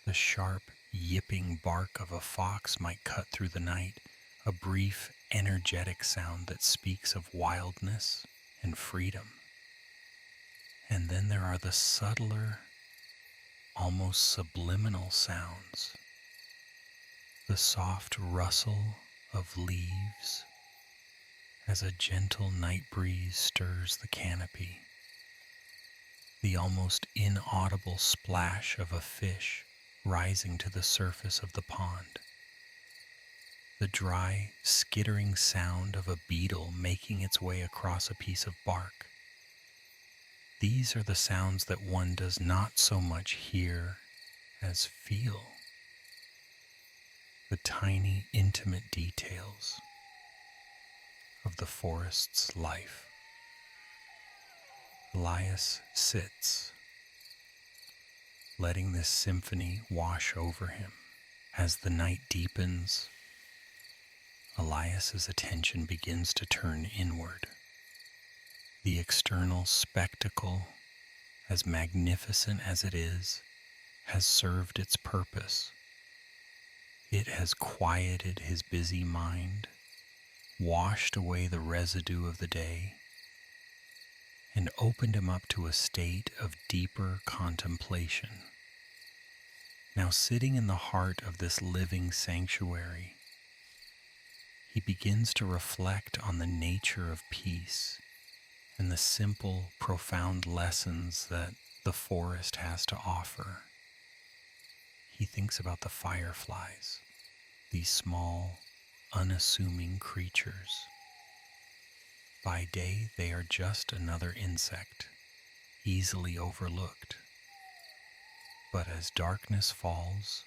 S2: the sharp, yipping bark of a fox might cut through the night, a brief, energetic sound that speaks of wildness and freedom. And then there are the subtler, almost subliminal sounds, the soft rustle of leaves as a gentle night breeze stirs the canopy, the almost inaudible splash of a fish rising to the surface of the pond, the dry, skittering sound of a beetle making its way across a piece of bark. These are the sounds that one does not so much hear as feel. The tiny, intimate details of the forest's life. Elias sits, letting this symphony wash over him. As the night deepens, Elias's attention begins to turn inward. The external spectacle, as magnificent as it is, has served its purpose. It has quieted his busy mind, washed away the residue of the day, and opened him up to a state of deeper contemplation. Now, sitting in the heart of this living sanctuary, he begins to reflect on the nature of peace and the simple, profound lessons that the forest has to offer. He thinks about the fireflies, these small, unassuming creatures. By day, they are just another insect, easily overlooked. But as darkness falls,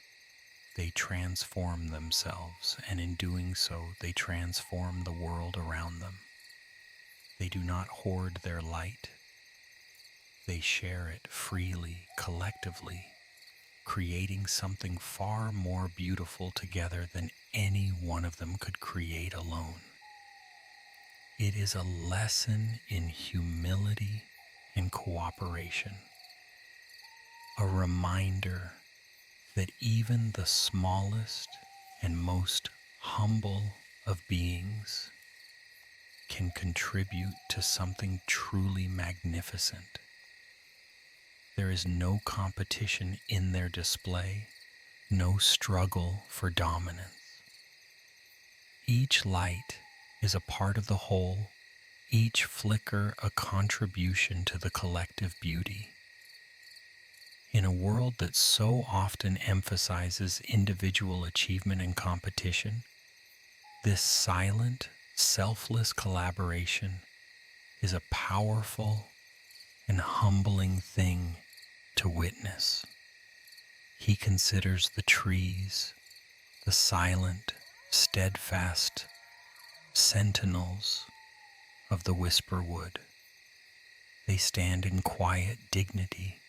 S2: they transform themselves, and in doing so, they transform the world around them. They do not hoard their light. They share it freely, collectively, creating something far more beautiful together than any one of them could create alone. It is a lesson in humility and cooperation, a reminder that even the smallest and most humble of beings can contribute to something truly magnificent. There is no competition in their display, no struggle for dominance. Each light is a part of the whole, each flicker a contribution to the collective beauty. In a world that so often emphasizes individual achievement and competition, this silent, selfless collaboration is a powerful and humbling thing to witness. He considers the trees, the silent, steadfast sentinels of the Whisperwood. They stand in quiet dignity,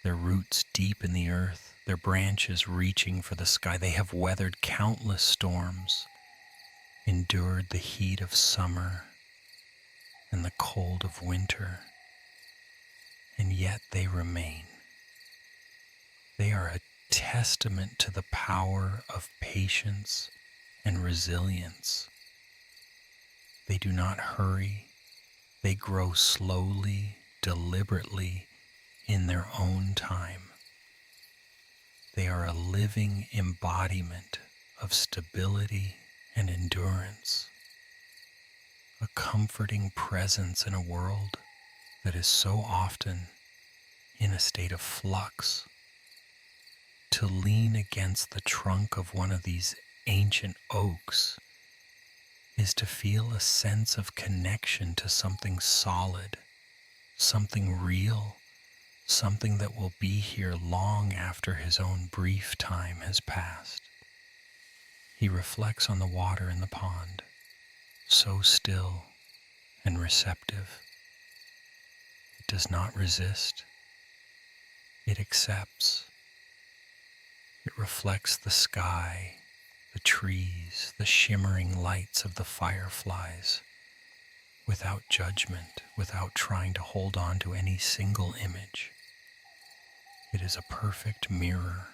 S2: their roots deep in the earth, their branches reaching for the sky. They have weathered countless storms, endured the heat of summer and the cold of winter, and yet they remain.
S1: They are a testament to the power of patience and resilience. They do not hurry. They grow slowly, deliberately, in their own time. They are a living embodiment of stability and endurance, a comforting presence in a world that is so often in a state of flux. To lean against the trunk of one of these ancient oaks is to feel a sense of connection to something solid, something real, something that will be here long after his own brief time has passed. He reflects on the water in the pond, so still and receptive. It does not resist. It accepts. It reflects the sky, the trees, the shimmering lights of the fireflies, without judgment, without trying to hold on to any single image. It is a perfect mirror,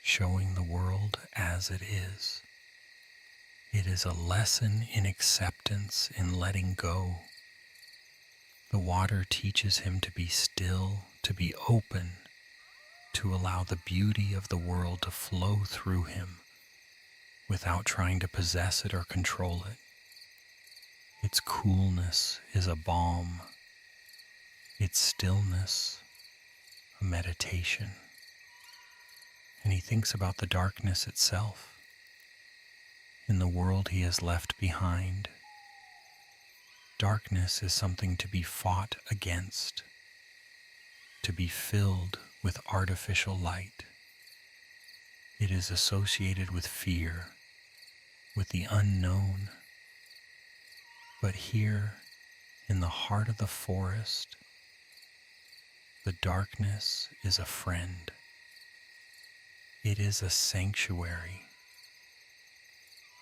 S1: showing the world as it is. It is a lesson in acceptance, in letting go. The water teaches him to be still, to be open, to allow the beauty of the world to flow through him without trying to possess it or control it. Its coolness is a balm, its stillness a meditation. And he thinks about the darkness itself in the world he has left behind. Darkness is something to be fought against, to be filled with artificial light. It is associated with fear, with the unknown. But here, in the heart of the forest, the darkness is a friend. It is a sanctuary,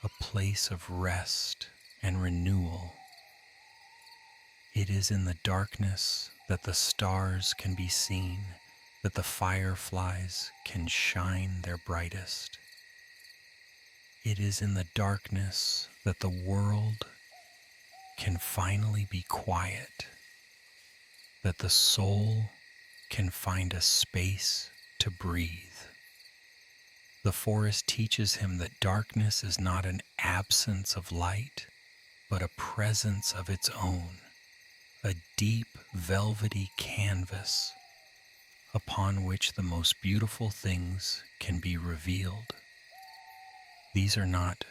S1: a place of rest and renewal. It is in the darkness that the stars can be seen, that the fireflies can shine their brightest. It is in the darkness that the world can finally be quiet, that the soul can find a space to breathe. The forest teaches him that darkness is not an absence of light, but a presence of its own, a deep, velvety canvas upon which the most beautiful things can be revealed. These are not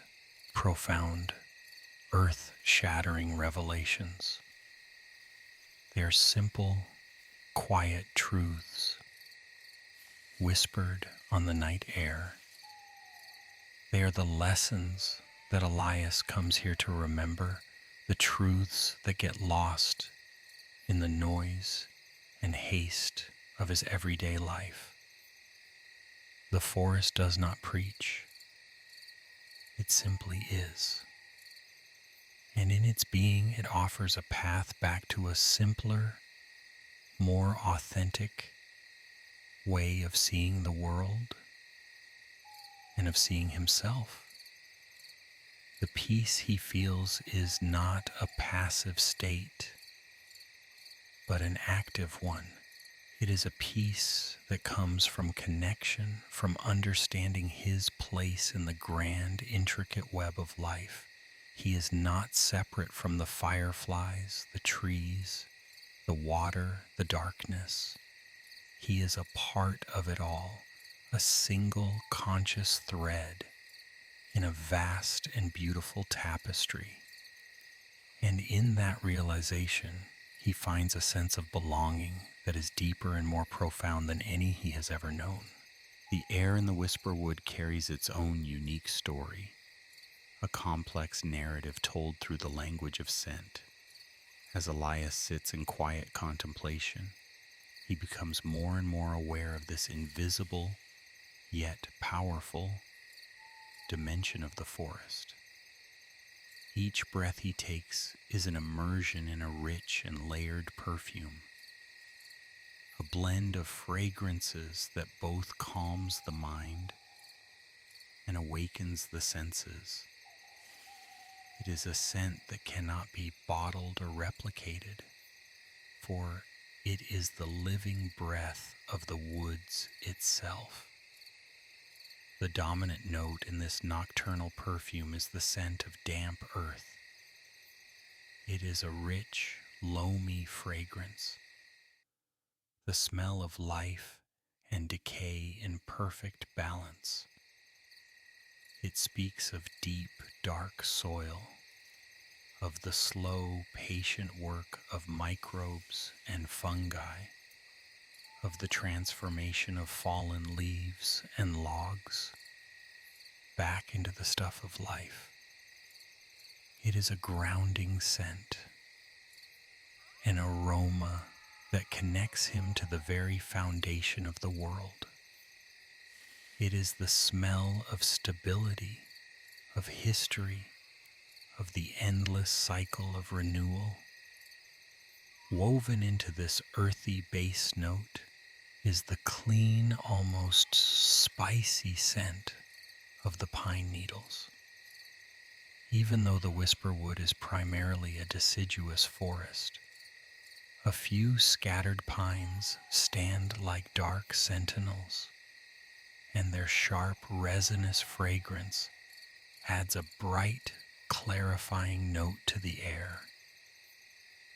S1: profound, earth-shattering revelations. They are simple, quiet truths, whispered on the night air. They are the lessons that Elias comes here to remember, the truths that get lost in the noise and haste of his everyday life. The forest does not preach. It simply is. And in its being, it offers a path back to a simpler, more authentic way of seeing the world and of seeing himself. The peace he feels is not a passive state, but an active one. It is a peace that comes from connection, from understanding his place in the grand, intricate web of life. He is not separate from the fireflies, the trees, the water, the darkness. He is a part of it all, a single conscious thread in a vast and beautiful tapestry. And in that realization, he finds a sense of belonging that is deeper and more profound than any he has ever known. The air in the Whisperwood carries its own unique story, a complex narrative told through the language of scent. As Elias sits in quiet contemplation, he becomes more and more aware of this invisible, yet powerful, dimension of the forest. Each breath he takes is an immersion in a rich and layered perfume, a
S2: blend of fragrances that both calms the mind and awakens the senses. It is a scent that cannot be bottled or replicated, for it is the living breath of the woods itself. The dominant note in this nocturnal perfume is the scent of damp earth. It is a rich, loamy fragrance, the smell of life and decay in perfect balance. It speaks of deep, dark soil, of the slow, patient work of microbes and fungi, of the transformation of fallen leaves and logs back into the stuff of life. It is a grounding scent, an aroma that connects him to the very foundation of the world. It is the smell of stability, of history, of the endless cycle of renewal. Woven into this earthy bass note is the clean, almost spicy scent of the pine needles. Even though the Whisperwood is primarily a deciduous forest, a few scattered pines stand like dark sentinels, and their sharp, resinous fragrance adds a bright, clarifying note to the air.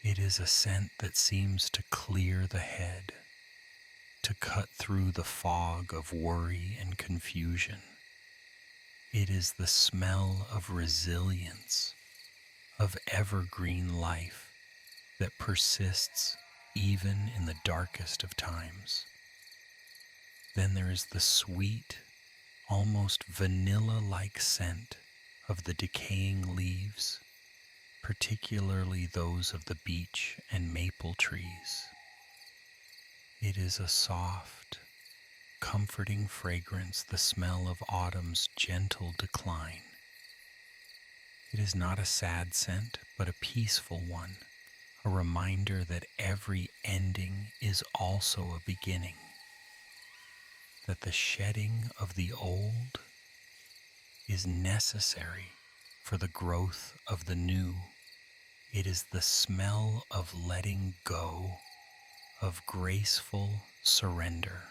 S2: It is a scent that seems to clear the head, to cut through the fog of worry and confusion. It is the smell of resilience, of evergreen life that persists even in the darkest of times. Then there is the sweet, almost vanilla-like scent of the decaying leaves, particularly those of the beech and maple trees. It is a soft, comforting fragrance, the smell of autumn's gentle decline. It is not a sad scent, but a peaceful one, a reminder that every ending is also a beginning, that the shedding of the old is necessary for the growth of the new. It is the smell of letting go, of graceful surrender.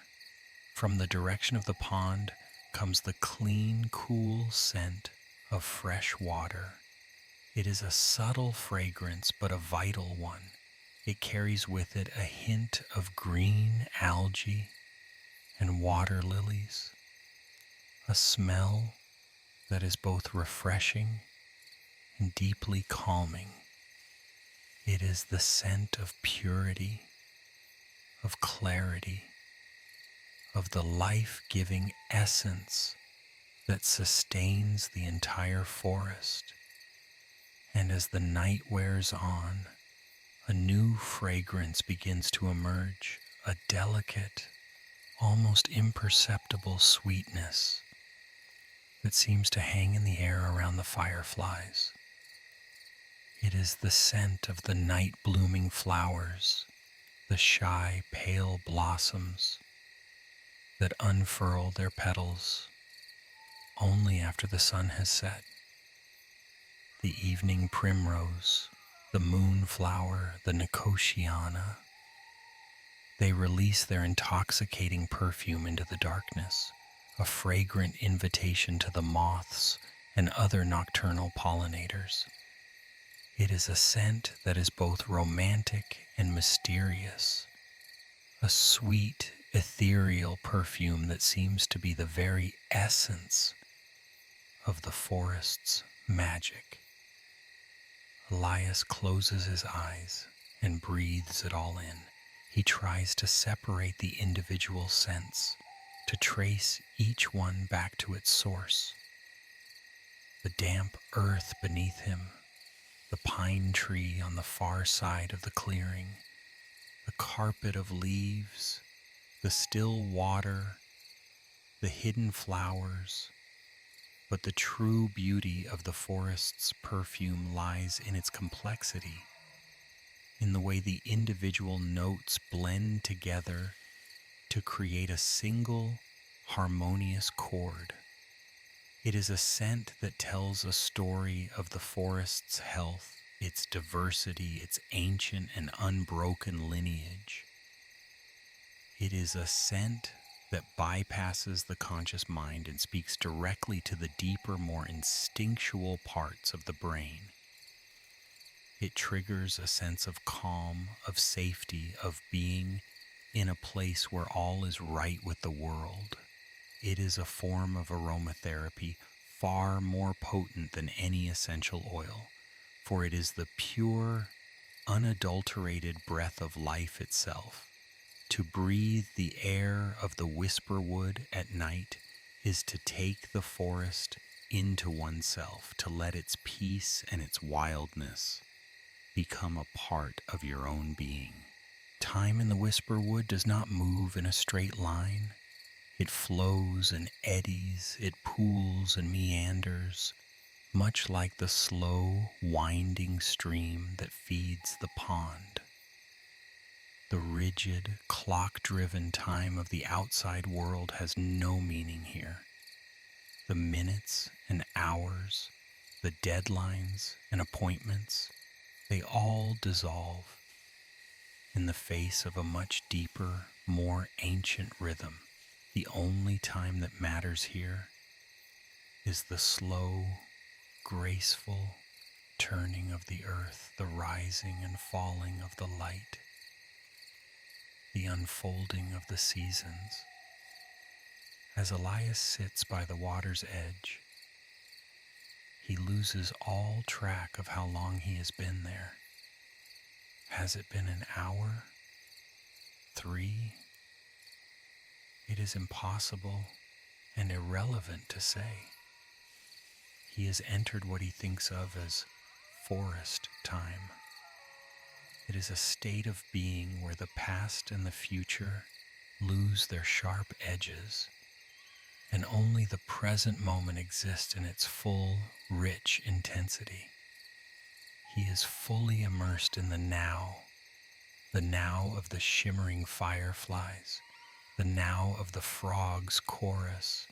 S2: From the direction of the pond comes the clean, cool scent of fresh water. It is a subtle fragrance, but a vital one. It carries with it a hint of green algae and water lilies, a smell that is both refreshing and deeply calming. It is the scent of purity, of clarity, of the life-giving essence that sustains the entire forest. And as the night wears on, a new fragrance begins to emerge, a delicate, almost imperceptible sweetness that seems to hang in the air around the fireflies. It is the scent of the night-blooming flowers, the shy, pale blossoms that unfurl their petals only after the sun has set. The evening primrose, the moonflower, the nicotiana, they release their intoxicating perfume into the darkness, a fragrant invitation to the moths and other nocturnal pollinators. It is a scent that is both romantic and mysterious, a sweet, ethereal perfume that seems to be the very essence of the forest's magic. Elias closes his eyes and breathes it all in. He tries to separate the individual scents, to trace each one back to its source. The damp earth beneath him, the pine tree on the far side of the clearing, the carpet of leaves, the still water, the hidden flowers. But the true beauty of the forest's perfume lies in its complexity,
S1: in the way the individual notes blend together to create a single harmonious chord. It is a scent that tells a story of the forest's health, its diversity, its ancient and unbroken lineage. It is a scent that bypasses the conscious mind and speaks directly to the deeper, more instinctual parts of the brain. It triggers a sense of calm, of safety, of being in a place where all is right with the world. It is a form of aromatherapy far more potent than any essential oil, for it is the pure, unadulterated breath of life itself. To breathe the air of the Whisperwood at night is to take the forest into oneself, to let its peace and its wildness become a part of your own being. Time in the Whisperwood does not move in a straight line. It flows and eddies, it pools and meanders, much like the slow, winding stream that feeds the pond. The rigid, clock-driven time of the outside world has no meaning here. The minutes and hours, the deadlines and appointments, they all dissolve in the face of a much deeper, more ancient rhythm. The only time that matters here is the slow, graceful turning of the earth, the rising and falling of the light, the unfolding of the seasons. As Elias sits by the water's edge, he loses all track of how long he has been there. Has it been an hour? 3? It is impossible and irrelevant to say. He has entered what he thinks of as forest time. It is a state of being where the past and the future lose their sharp edges, and only the present moment exists in its full, rich intensity. He is fully immersed in the now of the shimmering fireflies, the now of the frog's chorus,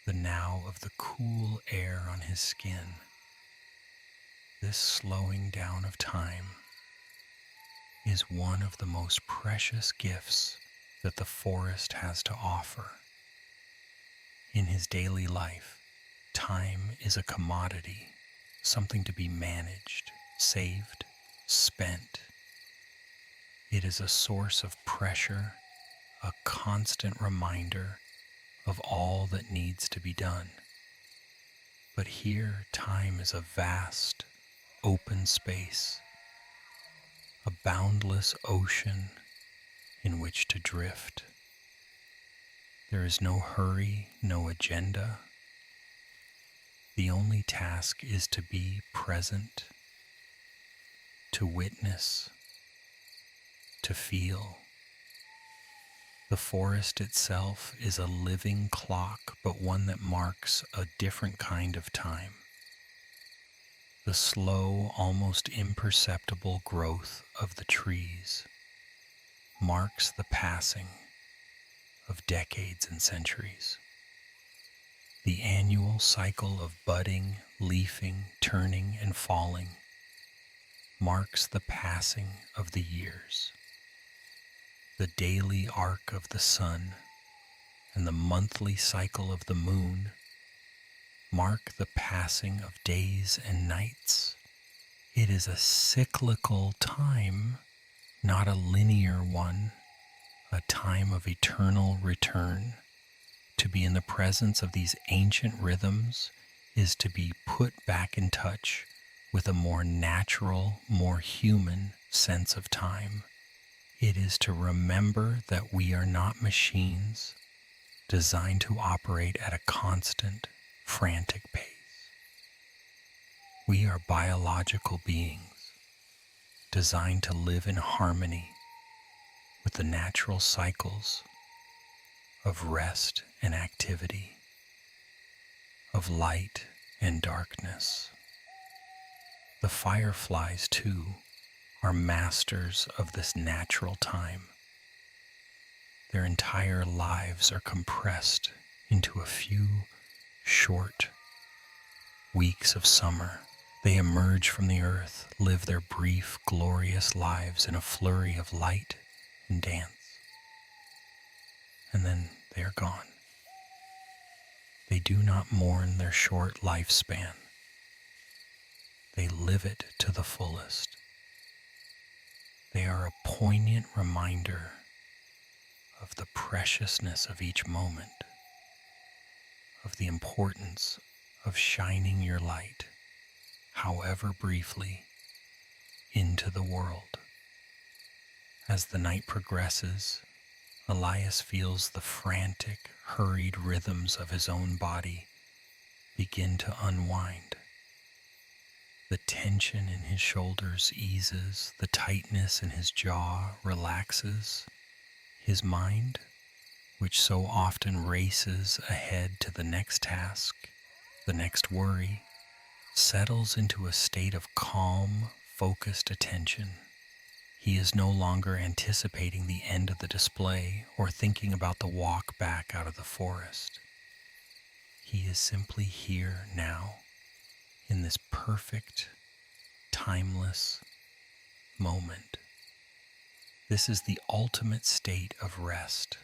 S1: the now of the cool air on his skin. This slowing down of time is one of the most precious gifts that the forest has to offer. In his daily life, time is a commodity, something to be managed, saved, spent. It is a source of pressure, a constant reminder of all that needs to be done. But here, time is a vast, open space, a boundless ocean in which to drift. There is no hurry, no agenda. The only task is to be present, to witness, to feel. The forest itself is a living clock, but one that marks a different kind of time. The slow, almost imperceptible growth of the trees marks the passing of decades and centuries. The annual cycle of budding, leafing, turning, and falling marks the passing of the years. The daily arc of the sun and the monthly cycle of the moon mark the passing of days and nights. It is a cyclical time, not a linear one, a time of eternal return. To be in the presence of these ancient rhythms is to be put back in touch with a more natural, more human sense of time. It is to remember that we are not machines designed to operate at a constant, frantic pace. We are biological beings designed to live in harmony with the natural cycles of rest and activity, of light and darkness. The fireflies, too, are masters of this natural time. Their entire lives are compressed into a few short weeks of summer. They emerge from the earth, live their brief, glorious lives in a flurry of light and dance, and then they are gone. They do not mourn their short lifespan. They live it to the fullest. They are a poignant reminder of the preciousness of each moment, of the importance of shining your light, however briefly, into the world. As the night progresses, Elias feels the frantic, hurried rhythms of his own body begin to unwind. The tension in his shoulders eases, the tightness in his jaw relaxes. His mind, which so often races ahead to the next task, the next worry, settles into a state of calm, focused attention. He is no longer anticipating the end of the display or thinking about the walk back out of the forest. He is simply here now, in this perfect, timeless moment. This is the ultimate state of rest,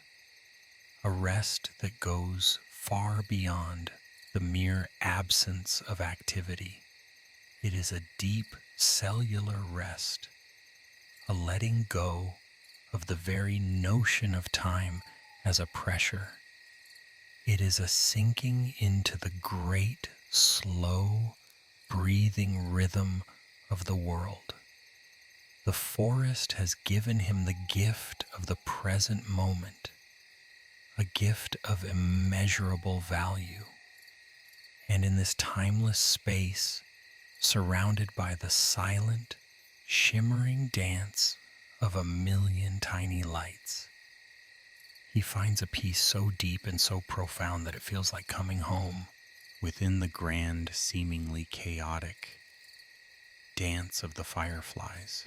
S1: a rest that goes far beyond the mere absence of activity. It is a deep cellular rest, a letting go of the very notion of time as a pressure. It is a sinking into the great, slow, breathing rhythm of the world. The forest has given him the gift of the present moment, a gift of immeasurable value. And in this timeless space, surrounded by the silent, shimmering dance of a million tiny lights, he finds a peace so deep and so profound that it feels like coming home.
S2: Within the grand, seemingly chaotic dance of the fireflies,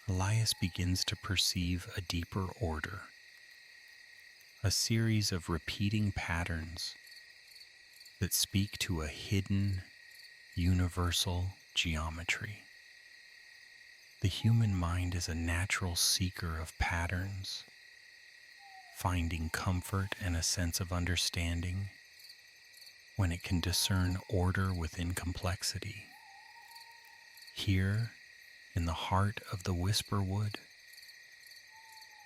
S2: Elias begins to perceive a deeper order, a series of repeating patterns that speak to a hidden, universal geometry. The human mind is a natural seeker of patterns, finding comfort and a sense of understanding when it can discern order within complexity. Here, in the heart of the Whisperwood,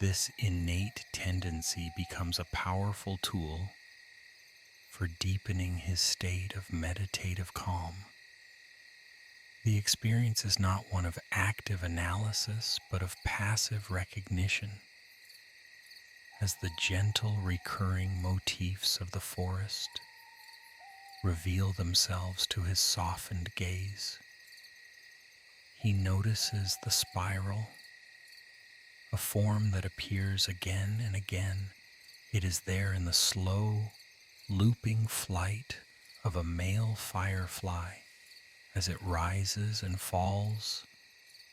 S2: this innate tendency becomes a powerful tool for deepening his state of meditative calm. The experience is not one of active analysis, but of passive recognition, as the gentle recurring motifs of the forest reveal themselves to his softened gaze. He notices the spiral, a form that appears again and again. It is there in the slow, looping flight of a male firefly as it rises and falls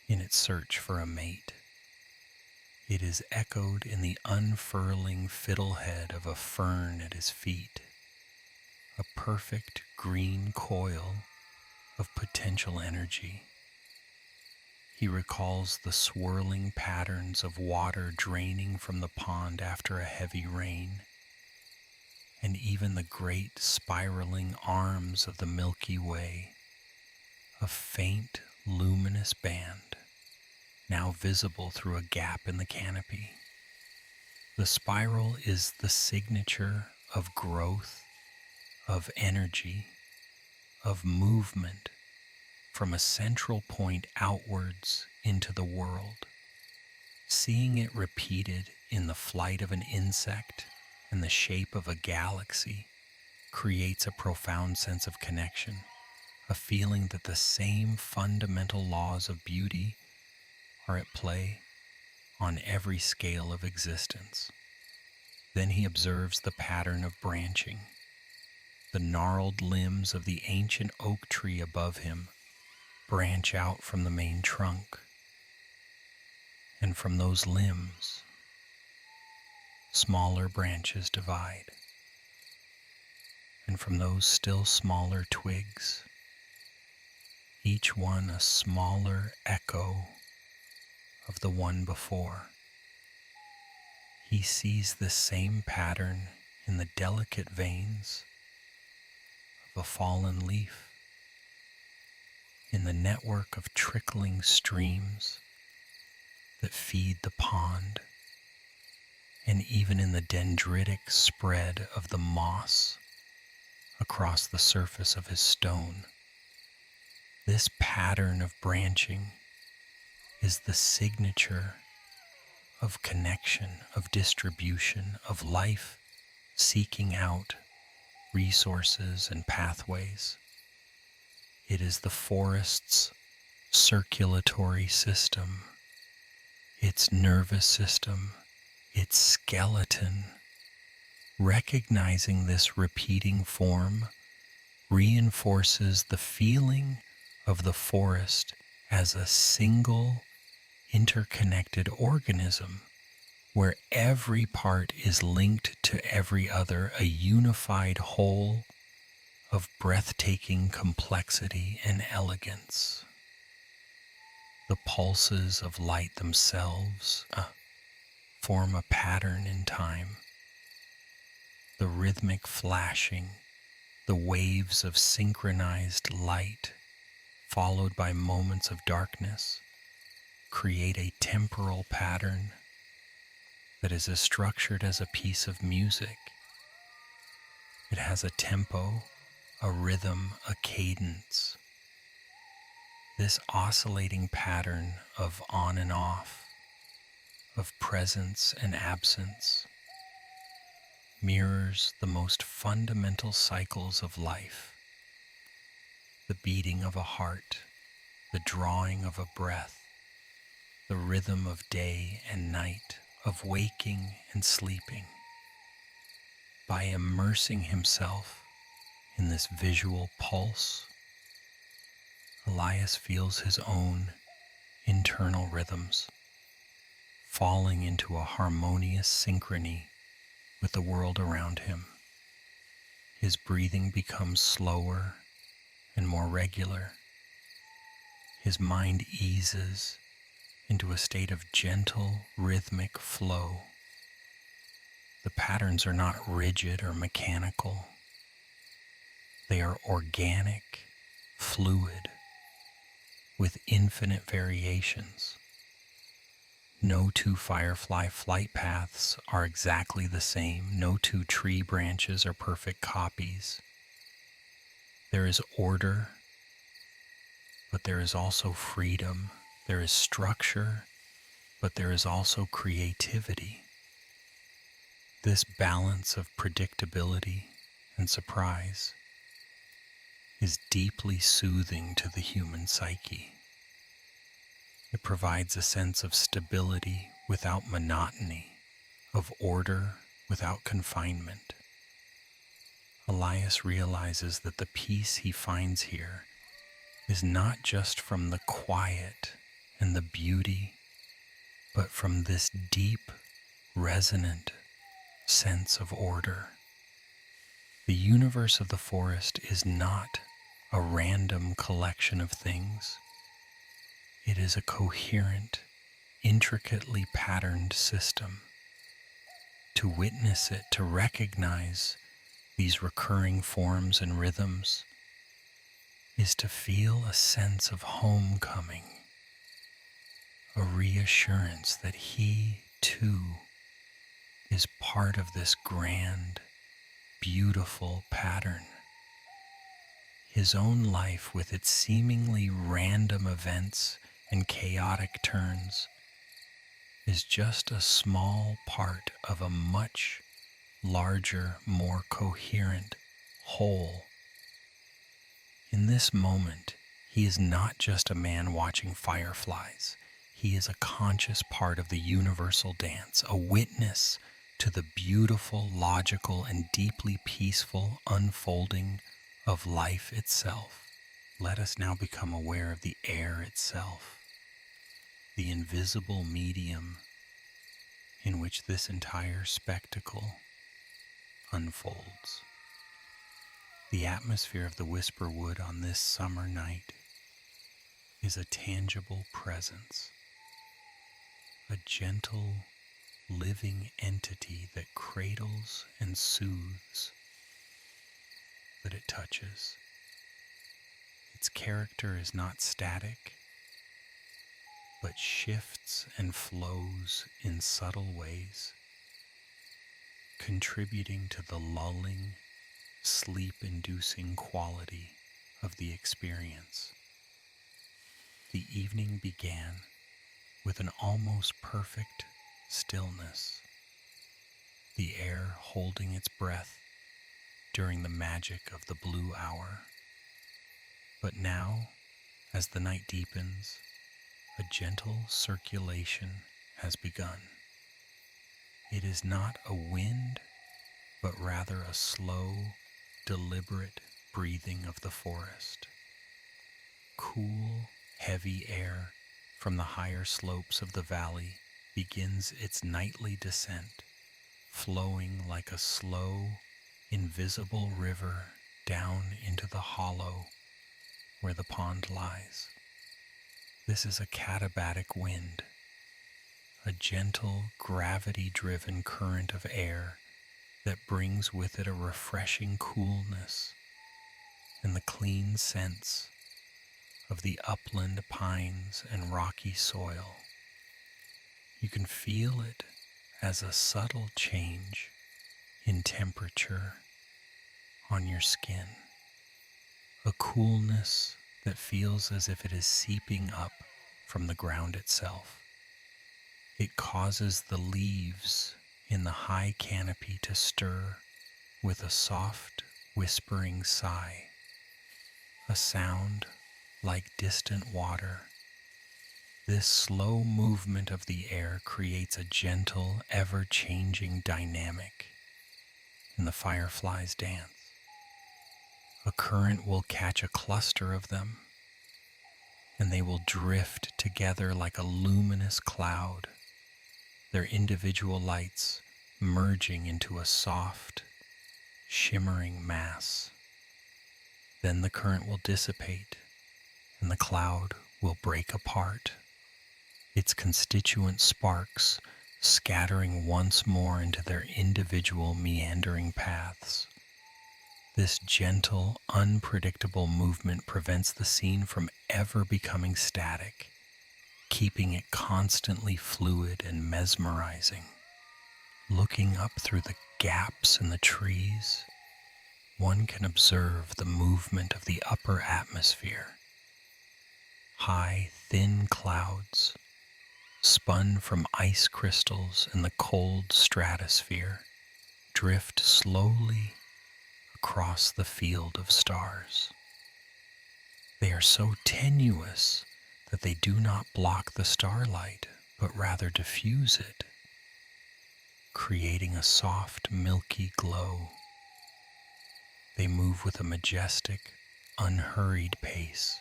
S2: in its search for a mate. It is echoed in the unfurling fiddlehead of a fern at his feet, a perfect green coil of potential energy. He recalls the swirling patterns of water draining from the pond after a heavy rain, and even the great spiraling arms of the Milky Way, a faint, luminous band, now visible through a gap in the canopy. The spiral is the signature of growth, of energy, of movement from a central point outwards into the world. Seeing it repeated in the flight of an insect and the shape of a galaxy creates a profound sense of connection, a feeling that the same fundamental laws of beauty are at play on every scale of existence. Then he observes the pattern of branching. The gnarled limbs of the ancient oak tree above him branch out from the main trunk,
S1: And from those limbs, smaller branches divide. And from those still smaller twigs, each one a smaller echo of the one before. He sees the same pattern in the delicate veins of a fallen leaf, in the network of trickling streams that feed the pond, and even in the dendritic spread of the moss across the surface of his stone. This pattern of branching is the signature of connection, of distribution, of life seeking out resources and pathways. It is the forest's circulatory system, its nervous system, its skeleton. Recognizing this repeating form reinforces the feeling of the forest as a single interconnected organism where every part is linked to every other, a unified whole of breathtaking complexity and elegance. The pulses of light themselves form a pattern in time. The rhythmic flashing, the waves of synchronized light, followed by moments of darkness, create a temporal pattern that is as structured as a piece of music. It has a tempo, a rhythm, a cadence. This oscillating pattern of on and off, of presence and absence, mirrors the most fundamental cycles of life: the beating of a heart, the drawing of a breath, the rhythm of day and night, of waking and sleeping. By immersing himself in this visual pulse, Elias feels his own internal rhythms falling into a harmonious synchrony with the world around him. His breathing becomes slower and more regular. His mind eases into a state of gentle, rhythmic flow. The patterns are not rigid or mechanical. They are organic, fluid, with infinite variations. No two firefly flight paths are exactly the same. No two tree branches are perfect copies. There is order, but there is also freedom. There is structure, but there is also creativity. This balance of predictability and surprise is deeply soothing to the human psyche. It provides a sense of stability without monotony, of order without confinement. Elias realizes that the peace he finds here is not just from the quiet and the beauty, but from this deep, resonant sense of order. The universe of the forest is not a random collection of things. It is a coherent, intricately patterned system. To witness it, to recognize these recurring forms and rhythms, is to feel a sense of homecoming, a reassurance that he, too, is part of this grand, beautiful pattern. His own life, with its seemingly random events and chaotic turns, is just a small part of a much larger, more coherent whole. In this moment, he is not just a man watching fireflies. He is a conscious part of the universal dance, a witness to the beautiful, logical, and deeply peaceful unfolding of life itself. Let us now become aware of the air itself. the invisible medium in which this entire spectacle unfolds. The atmosphere of the Whisperwood on this summer night is a tangible presence, a gentle, living entity that cradles and soothes that it touches. Its character is not static, but shifts and flows in subtle ways, contributing to the lulling, sleep-inducing quality of the experience. The evening began with an almost perfect stillness, the air holding its breath during the magic of the blue hour. But now, as the night deepens, a gentle circulation has begun. It is not a wind, but rather a slow, deliberate breathing of the forest. Cool, heavy air from the higher slopes of the valley begins its nightly descent, flowing like a slow, invisible river down into the hollow where the pond lies. This is a katabatic wind, a gentle, gravity-driven current of air that brings with it a refreshing coolness and the clean scents of the upland pines and rocky soil. You can feel it as a subtle change in temperature on your skin, a coolness that feels as if it is seeping up from the ground itself. It causes the leaves in the high canopy to stir with a soft, whispering sigh, a sound like distant water. This slow movement of the air creates a gentle, ever-changing dynamic in the fireflies' dance. A current will catch a cluster of them, and they will drift together like a luminous cloud, their individual lights merging into a soft, shimmering mass. Then the current will dissipate, and the cloud will break apart, its constituent sparks scattering once more into their individual meandering paths. This gentle, unpredictable movement prevents the scene from ever becoming static, keeping it constantly fluid and mesmerizing. Looking up through the gaps in the trees, one can observe the movement of the upper atmosphere. High, thin clouds, spun from ice crystals in the cold stratosphere, drift slowly across the field of stars. They are so tenuous that they do not block the starlight, but rather diffuse it, creating a soft, milky glow. They move with a majestic, unhurried pace.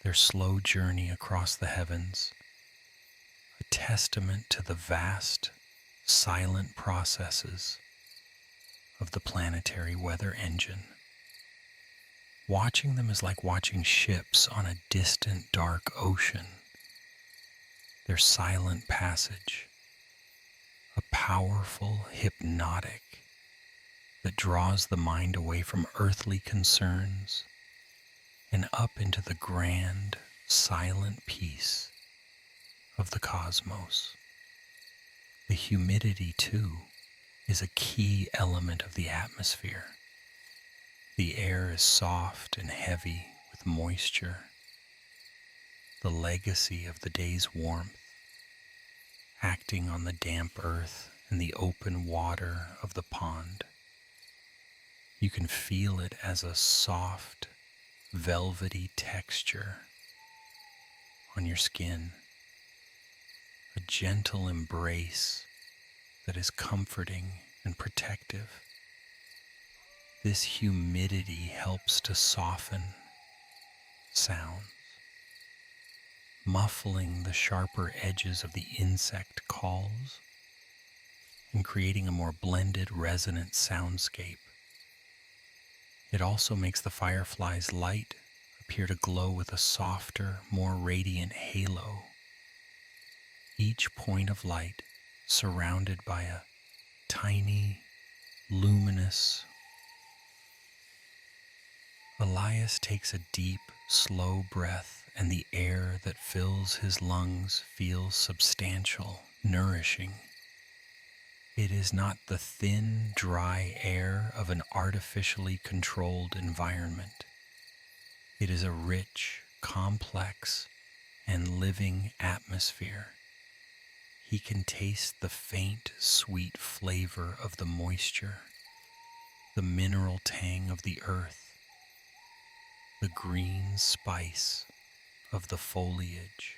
S1: Their slow journey across the heavens, a testament to the vast, silent processes of the planetary weather engine. Watching them is like watching ships on a distant, dark ocean. Their silent passage, a powerful hypnotic that draws the mind away from earthly concerns and up into the grand, silent peace of the cosmos. The humidity, too, is a key element of the atmosphere. The air is soft and heavy with moisture, the legacy of the day's warmth, acting on the damp earth and the open water of the pond. You can feel it as a soft, velvety texture on your skin, a gentle embrace that is comforting and protective. This humidity helps to soften sounds, muffling the sharper edges of the insect calls and creating a more blended, resonant soundscape. It also makes the firefly's light appear to glow with a softer, more radiant halo. Each point of light surrounded by a tiny, luminous. Elias takes a deep, slow breath, and the air that fills his lungs feels substantial, nourishing. It is not the thin, dry air of an artificially controlled environment. It is a rich, complex, and living atmosphere. He can taste the faint, sweet flavor of the moisture, the mineral tang of the earth, the green spice of the foliage.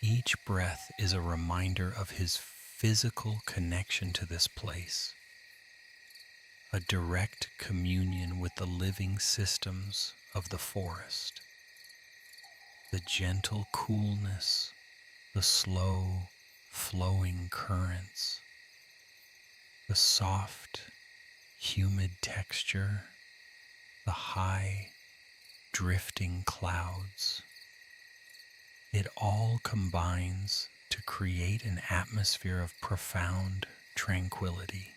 S1: Each breath is a reminder of his physical connection to this place, a direct communion with the living systems of the forest. The gentle coolness, the slow flowing currents, the soft, humid texture, the high, drifting clouds. It all combines to create an atmosphere of profound tranquility.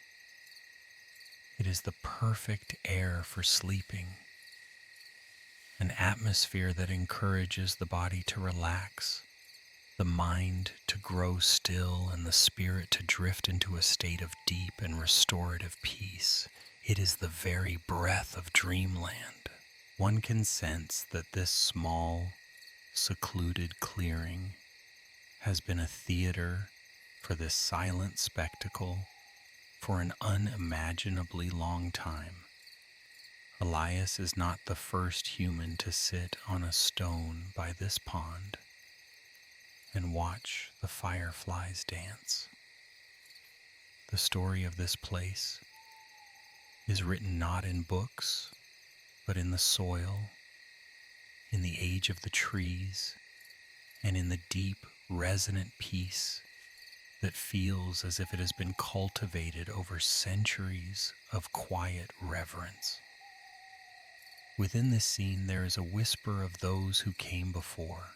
S1: It is the perfect air for sleeping, an atmosphere that encourages the body to relax, the mind to grow still, and the spirit to drift into a state of deep and restorative peace. It is the very breath of dreamland. One can sense that this small, secluded clearing has been a theater for this silent spectacle for an unimaginably long time. Elias is not the first human to sit on a stone by this pond and watch the fireflies dance. The story of this place is written not in books, but in the soil, in the age of the trees, and in the deep, resonant peace that feels as if it has been cultivated over centuries of quiet reverence. Within this scene, there is a whisper of those who came before,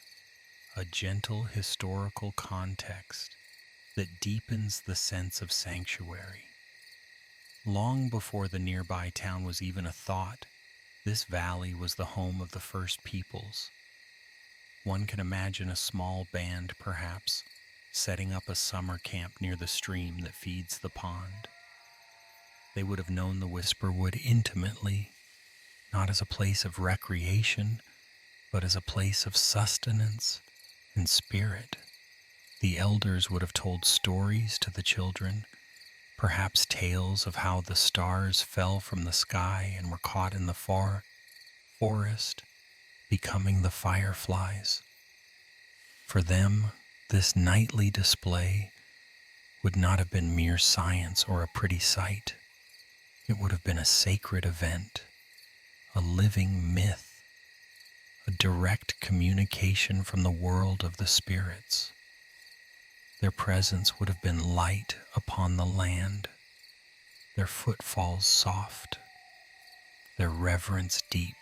S1: a gentle historical context that deepens the sense of sanctuary. Long before the nearby town was even a thought, this valley was the home of the first peoples. One can imagine a small band, perhaps, setting up a summer camp near the stream that feeds the pond. They would have known the Whisperwood intimately, not as a place of recreation, but as a place of sustenance and spirit. The elders would have told stories to the children, perhaps tales of how the stars fell from the sky and were caught in the far forest, becoming the fireflies. For them, this nightly display would not have been mere science or a pretty sight. It would have been a sacred event, a living myth, a direct communication from the world of the spirits. Their presence would have been light upon the land, their footfalls soft, their reverence deep.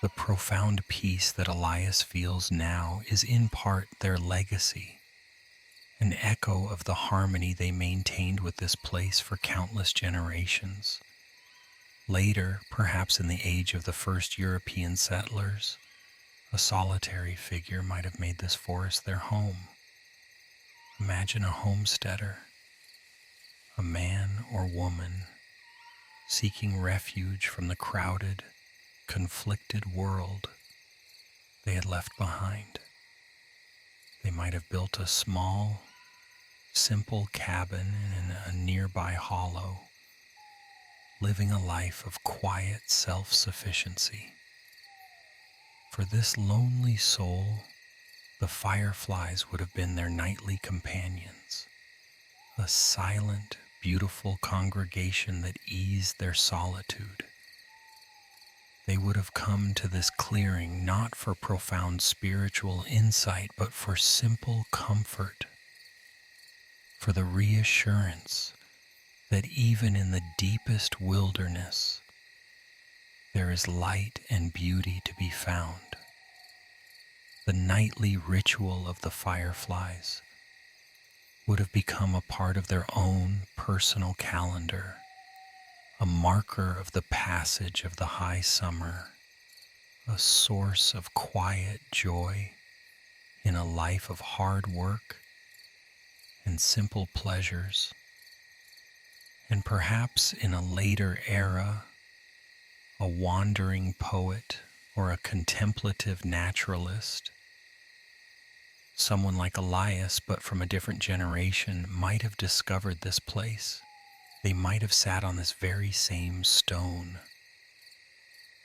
S1: The profound peace that Elias feels now is in part their legacy, an echo of the harmony they maintained with this place for countless generations. Later, perhaps in the age of the first European settlers, a solitary figure might have made this forest their home. Imagine a homesteader, a man or woman, seeking refuge from the crowded, conflicted world they had left behind. They might have built a small, simple cabin in a nearby hollow, living a life of quiet self-sufficiency. For this lonely soul, the fireflies would have been their nightly companions, a silent, beautiful congregation that eased their solitude. They would have come to this clearing not for profound spiritual insight, but for simple comfort, for the reassurance that even in the deepest wilderness, there is light and beauty to be found. The nightly ritual of the fireflies would have become a part of their own personal calendar, a marker of the passage of the high summer, a source of quiet joy in a life of hard work and simple pleasures. And perhaps in a later era, a wandering poet or a contemplative naturalist, someone like Elias, but from a different generation, might have discovered this place. They might have sat on this very same stone,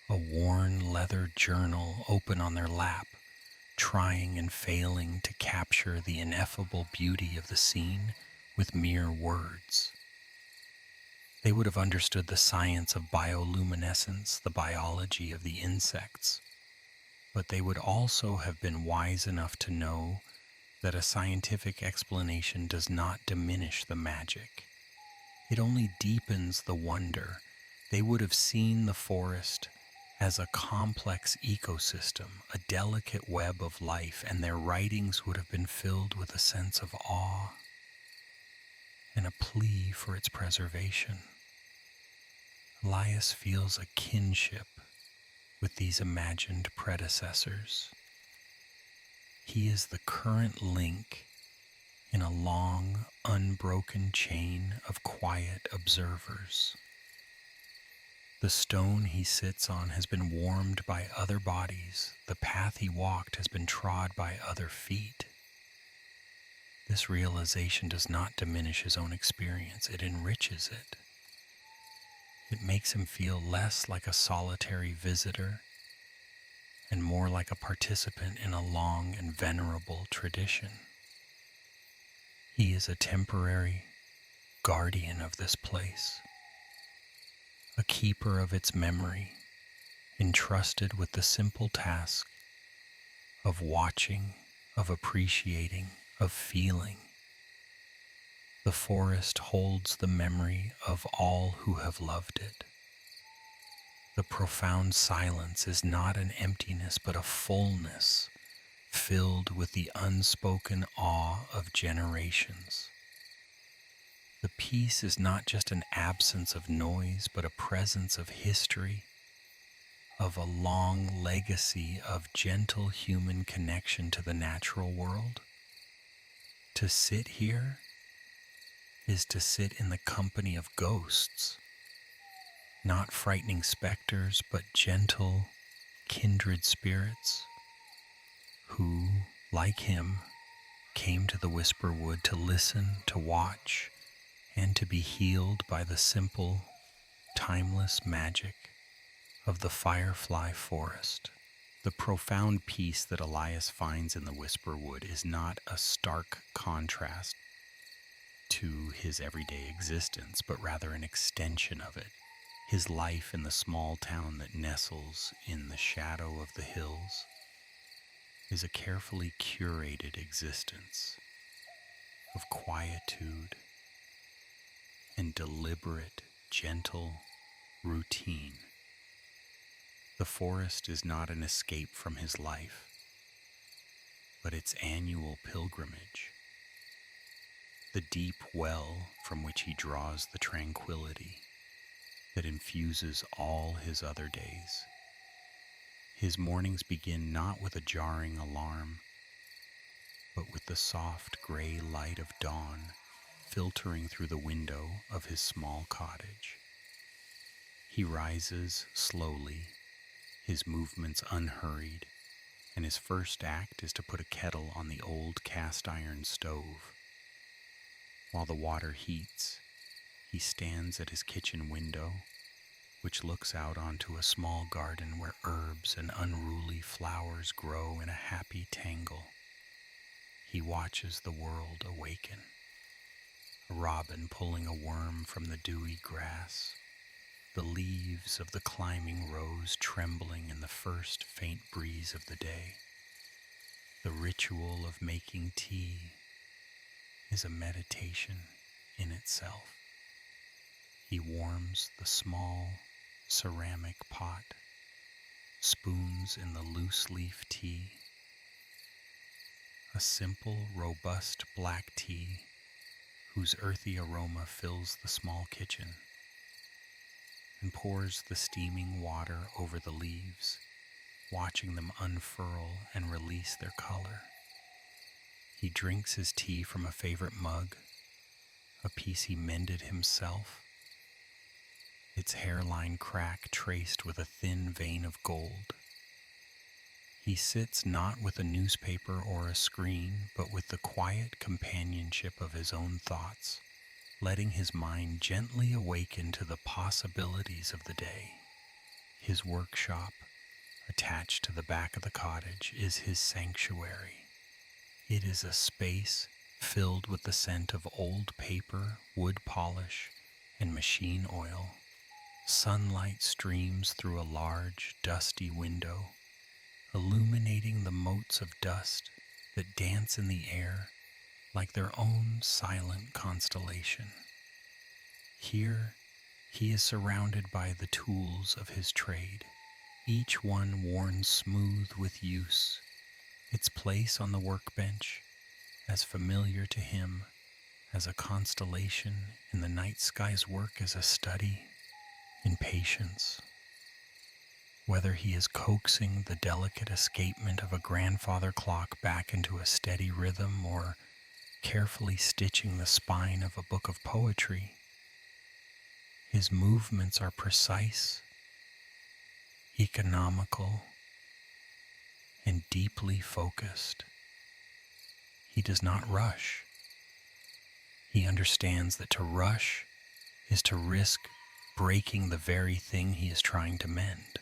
S1: a worn leather journal open on their lap, trying and failing to capture the ineffable beauty of the scene with mere words. They would have understood the science of bioluminescence, the biology of the insects, but they would also have been wise enough to know that a scientific explanation does not diminish the magic. It only deepens the wonder. They would have seen the forest as a complex ecosystem, a delicate web of life, and their writings would have been filled with a sense of awe and a plea for its preservation. Elias feels a kinship with these imagined predecessors. He is the current link in a long, unbroken chain of quiet observers. The stone he sits on has been warmed by other bodies. The path he walked has been trod by other feet. This realization does not diminish his own experience, it enriches it. It makes him feel less like a solitary visitor and more like a participant in a long and venerable tradition. He is a temporary guardian of this place, a keeper of its memory, entrusted with the simple task of watching, of appreciating, of feeling. The forest holds the memory of all who have loved it. The profound silence is not an emptiness, but a fullness filled with the unspoken awe of generations. The peace is not just an absence of noise, but a presence of history, of a long legacy of gentle human connection to the natural world. To sit here is to sit in the company of ghosts, not frightening specters, but gentle, kindred spirits who, like him, came to the Whisperwood to listen, to watch, and to be healed by the simple, timeless magic of the firefly forest. The profound peace that Elias finds in the Whisperwood is not a stark contrast to his everyday existence, but rather an extension of it. His life in the small town that nestles in the shadow of the hills is a carefully curated existence of quietude and deliberate, gentle routine. The forest is not an escape from his life, but its annual pilgrimage, the deep well from which he draws the tranquility that infuses all his other days. His mornings begin not with a jarring alarm, but with the soft gray light of dawn filtering through the window of his small cottage. He rises slowly, his movements unhurried, and his first act is to put a kettle on the old cast iron stove. While the water heats, he stands at his kitchen window, which looks out onto a small garden where herbs and unruly flowers grow in a happy tangle. He watches the world awaken, a robin pulling a worm from the dewy grass, the leaves of the climbing rose trembling in the first faint breeze of the day. The ritual of making tea is a meditation in itself. He warms the small ceramic pot, spoons in the loose leaf tea, a simple, robust black tea whose earthy aroma fills the small kitchen, and pours the steaming water over the leaves, watching them unfurl and release their color. He drinks his tea from a favorite mug, a piece he mended himself, its hairline crack traced with a thin vein of gold. He sits not with a newspaper or a screen, but with the quiet companionship of his own thoughts, letting his mind gently awaken to the possibilities of the day. His workshop, attached to the back of the cottage, is his sanctuary. It is a space filled with the scent of old paper, wood polish, and machine oil. Sunlight streams through a large, dusty window, illuminating the motes of dust that dance in the air like their own silent constellation. Here, he is surrounded by the tools of his trade, each one worn smooth with use, its place on the workbench as familiar to him as a constellation in the night sky's work as a study in patience. Whether he is coaxing the delicate escapement of a grandfather clock back into a steady rhythm or carefully stitching the spine of a book of poetry, his movements are precise, economical, and deeply focused. He does not rush. He understands that to rush is to risk breaking the very thing he is trying to mend.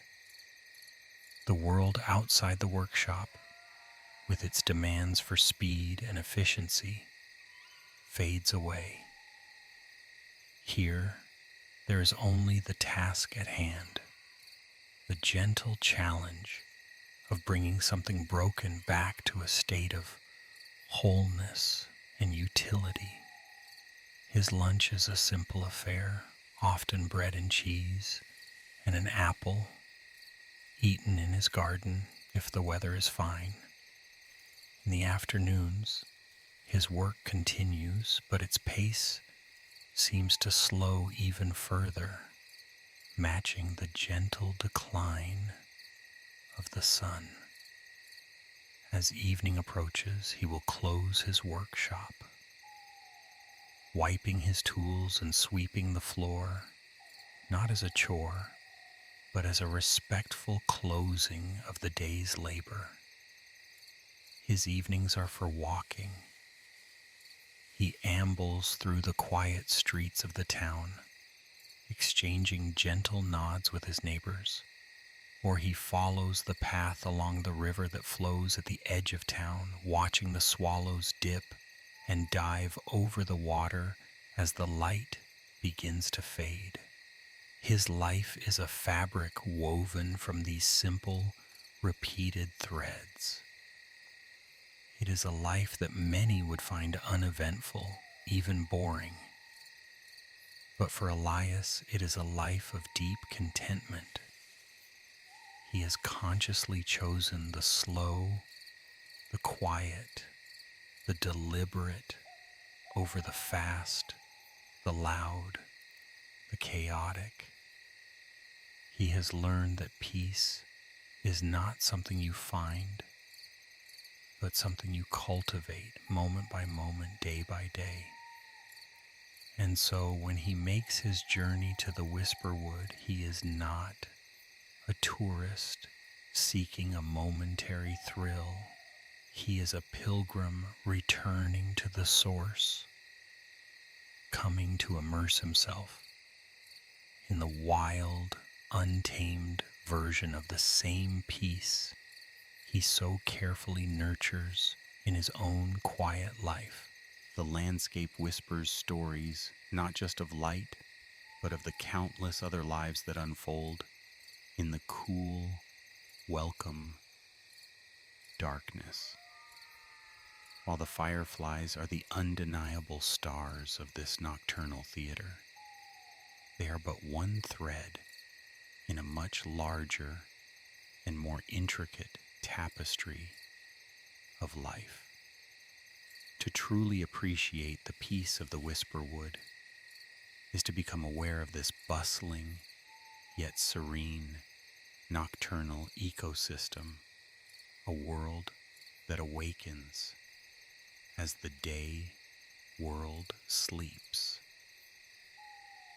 S1: The world outside the workshop, with its demands for speed and efficiency, fades away. Here, there is only the task at hand, the gentle challenge of bringing something broken back to a state of wholeness and utility. His lunch is a simple affair, often bread and cheese and an apple, eaten in his garden if the weather is fine. In the afternoons, his work continues, but its pace seems to slow even further, matching the gentle decline of the sun. As evening approaches, he will close his workshop, wiping his tools and sweeping the floor, not as a chore, but as a respectful closing of the day's labor. His evenings are for walking. He ambles through the quiet streets of the town, exchanging gentle nods with his neighbors, or he follows the path along the river that flows at the edge of town, watching the swallows dip and dive over the water as the light begins to fade. His life is a fabric woven from these simple, repeated threads. It is a life that many would find uneventful, even boring. But for Elias, it is a life of deep contentment. He has consciously chosen the slow, the quiet, the deliberate over the fast, the loud, the chaotic. He has learned that peace is not something you find, but something you cultivate moment by moment, day by day. And so when he makes his journey to the Whisperwood, he is not a tourist seeking a momentary thrill. He is a pilgrim returning to the source, coming to immerse himself in the wild, untamed version of the same peace he so carefully nurtures in his own quiet life.
S2: The landscape whispers stories not just of light, but of the countless other lives that unfold in the cool, welcome darkness. While the fireflies are the undeniable stars of this nocturnal theater, they are but one thread in a much larger and more intricate tapestry of life. To truly appreciate the peace of the Whisperwood is to become aware of this bustling yet serene nocturnal ecosystem, a world that awakens as the day world sleeps.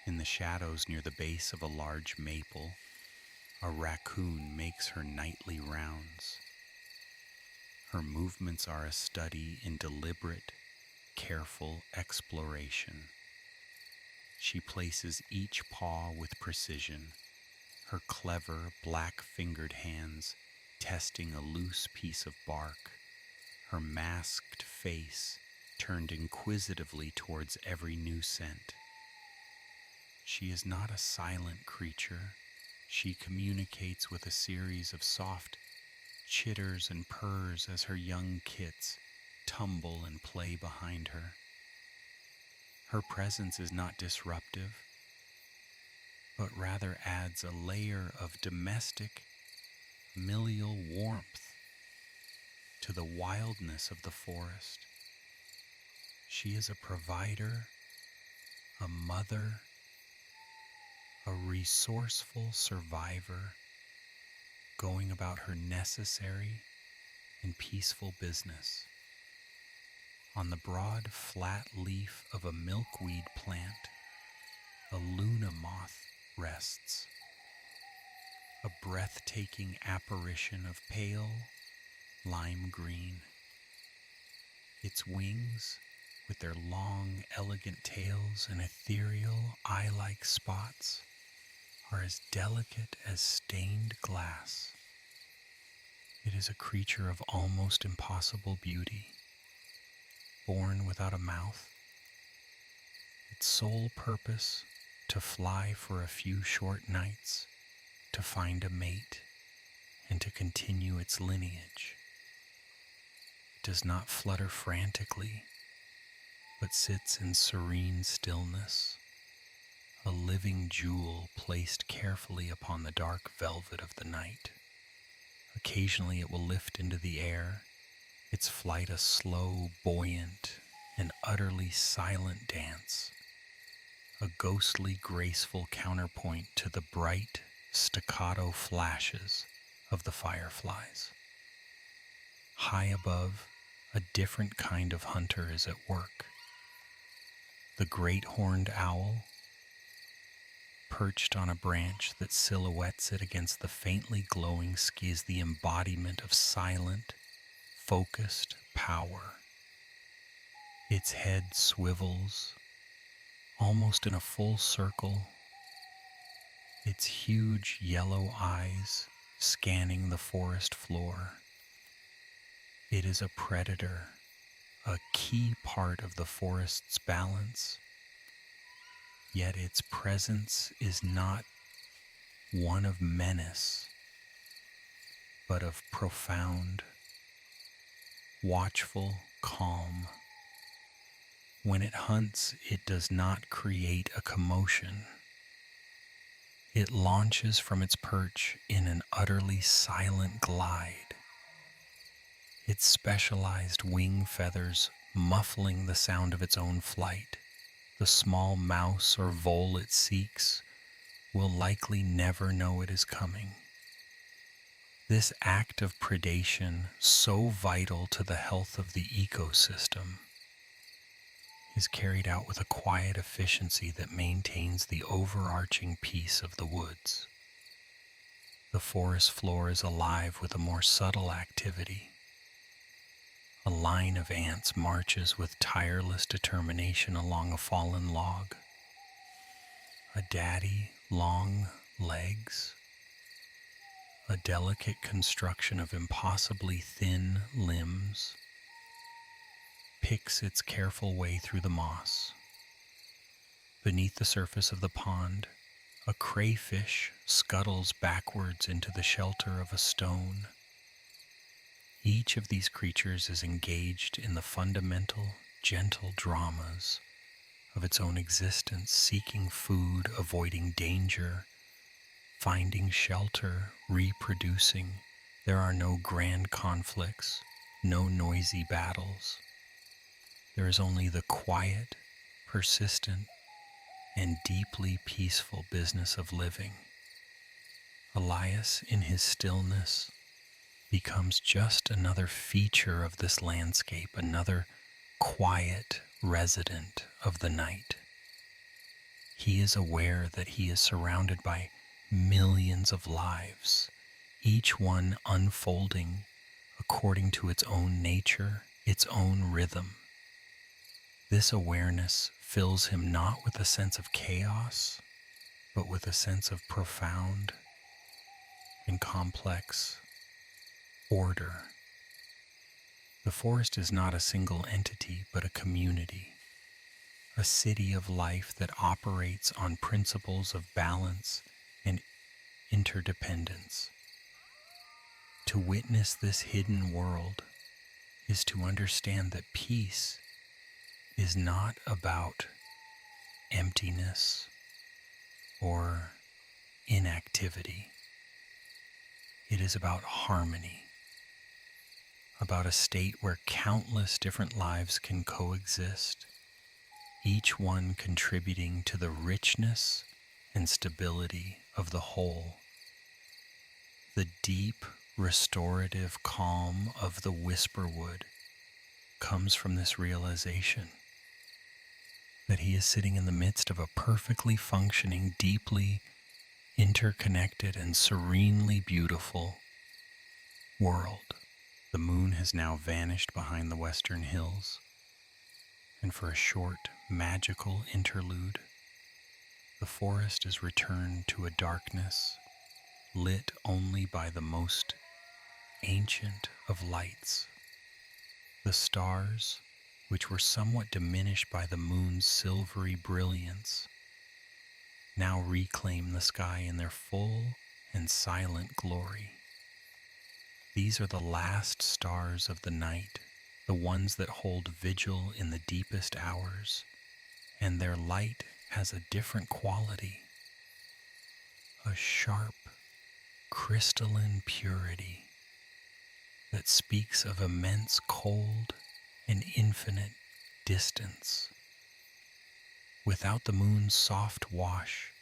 S2: In the shadows near the base of a large maple, a raccoon makes her nightly rounds. Her movements are a study in deliberate, careful exploration. She places each paw with precision, her clever, black-fingered hands testing a loose piece of bark, her masked face turned inquisitively towards every new scent. She is not a silent creature. She communicates with a series of soft chitters and purrs as her young kits tumble and play behind her. Her presence is not disruptive, but rather adds a layer of domestic, familial warmth to the wildness of the forest. She is a provider, a mother, a resourceful survivor, going about her necessary and peaceful business. On the broad, flat leaf of a milkweed plant, a Luna moth rests, a breathtaking apparition of pale lime green. Its wings, with their long, elegant tails and ethereal eye-like spots, are as delicate as stained glass. It is a creature of almost impossible beauty, born without a mouth, its sole purpose to fly for a few short nights, to find a mate, and to continue its lineage. It does not flutter frantically, but sits in serene stillness, a living jewel placed carefully upon the dark velvet of the night. Occasionally it will lift into the air, its flight a slow, buoyant, and utterly silent dance, a ghostly, graceful counterpoint to the bright, staccato flashes of the fireflies. High above, a different kind of hunter is at work. The great horned owl, perched on a branch that silhouettes it against the faintly glowing sky, is the embodiment of silent, focused power. Its head swivels, almost in a full circle, its huge yellow eyes scanning the forest floor. It is a predator, a key part of the forest's balance, yet its presence is not one of menace, but of profound, watchful calm. When it hunts, it does not create a commotion. It launches from its perch in an utterly silent glide, its specialized wing feathers muffling the sound of its own flight. The small mouse or vole it seeks will likely never know it is coming. This act of predation, so vital to the health of the ecosystem, is carried out with a quiet efficiency that maintains the overarching peace of the woods. The forest floor is alive with a more subtle activity. A line of ants marches with tireless determination along a fallen log. A daddy, long legs, a delicate construction of impossibly thin limbs, picks its careful way through the moss.
S1: Beneath the surface of the pond, a crayfish scuttles backwards into the shelter of a stone. Each of these creatures is engaged in the fundamental, gentle dramas of its own existence, seeking food, avoiding danger, finding shelter, reproducing. There are no grand conflicts, no noisy battles. There is only the quiet, persistent, and deeply peaceful business of living. Elias, in his stillness, becomes just another feature of this landscape, another quiet resident of the night. He is aware that he is surrounded by millions of lives, each one unfolding according to its own nature, its own rhythm. This awareness fills him not with a sense of chaos, but with a sense of profound and complex order. The forest is not a single entity, but a community, a city of life that operates on principles of balance and interdependence. To witness this hidden world is to understand that peace is not about emptiness or inactivity. It is about harmony, about a state where countless different lives can coexist, each one contributing to the richness and stability of the whole. The deep, restorative calm of the Whisperwood comes from this realization that he is sitting in the midst of a perfectly functioning, deeply interconnected, and serenely beautiful world. The moon has now vanished behind the western hills, and for a short, magical interlude, the forest is returned to a darkness lit only by the most ancient of lights. The stars, which were somewhat diminished by the moon's silvery brilliance, now reclaim the sky in their full and silent glory. These are the last stars of the night, the ones that hold vigil in the deepest hours, and their light has a different quality, a sharp, crystalline purity that speaks of immense cold and infinite distance. Without the moon's soft wash,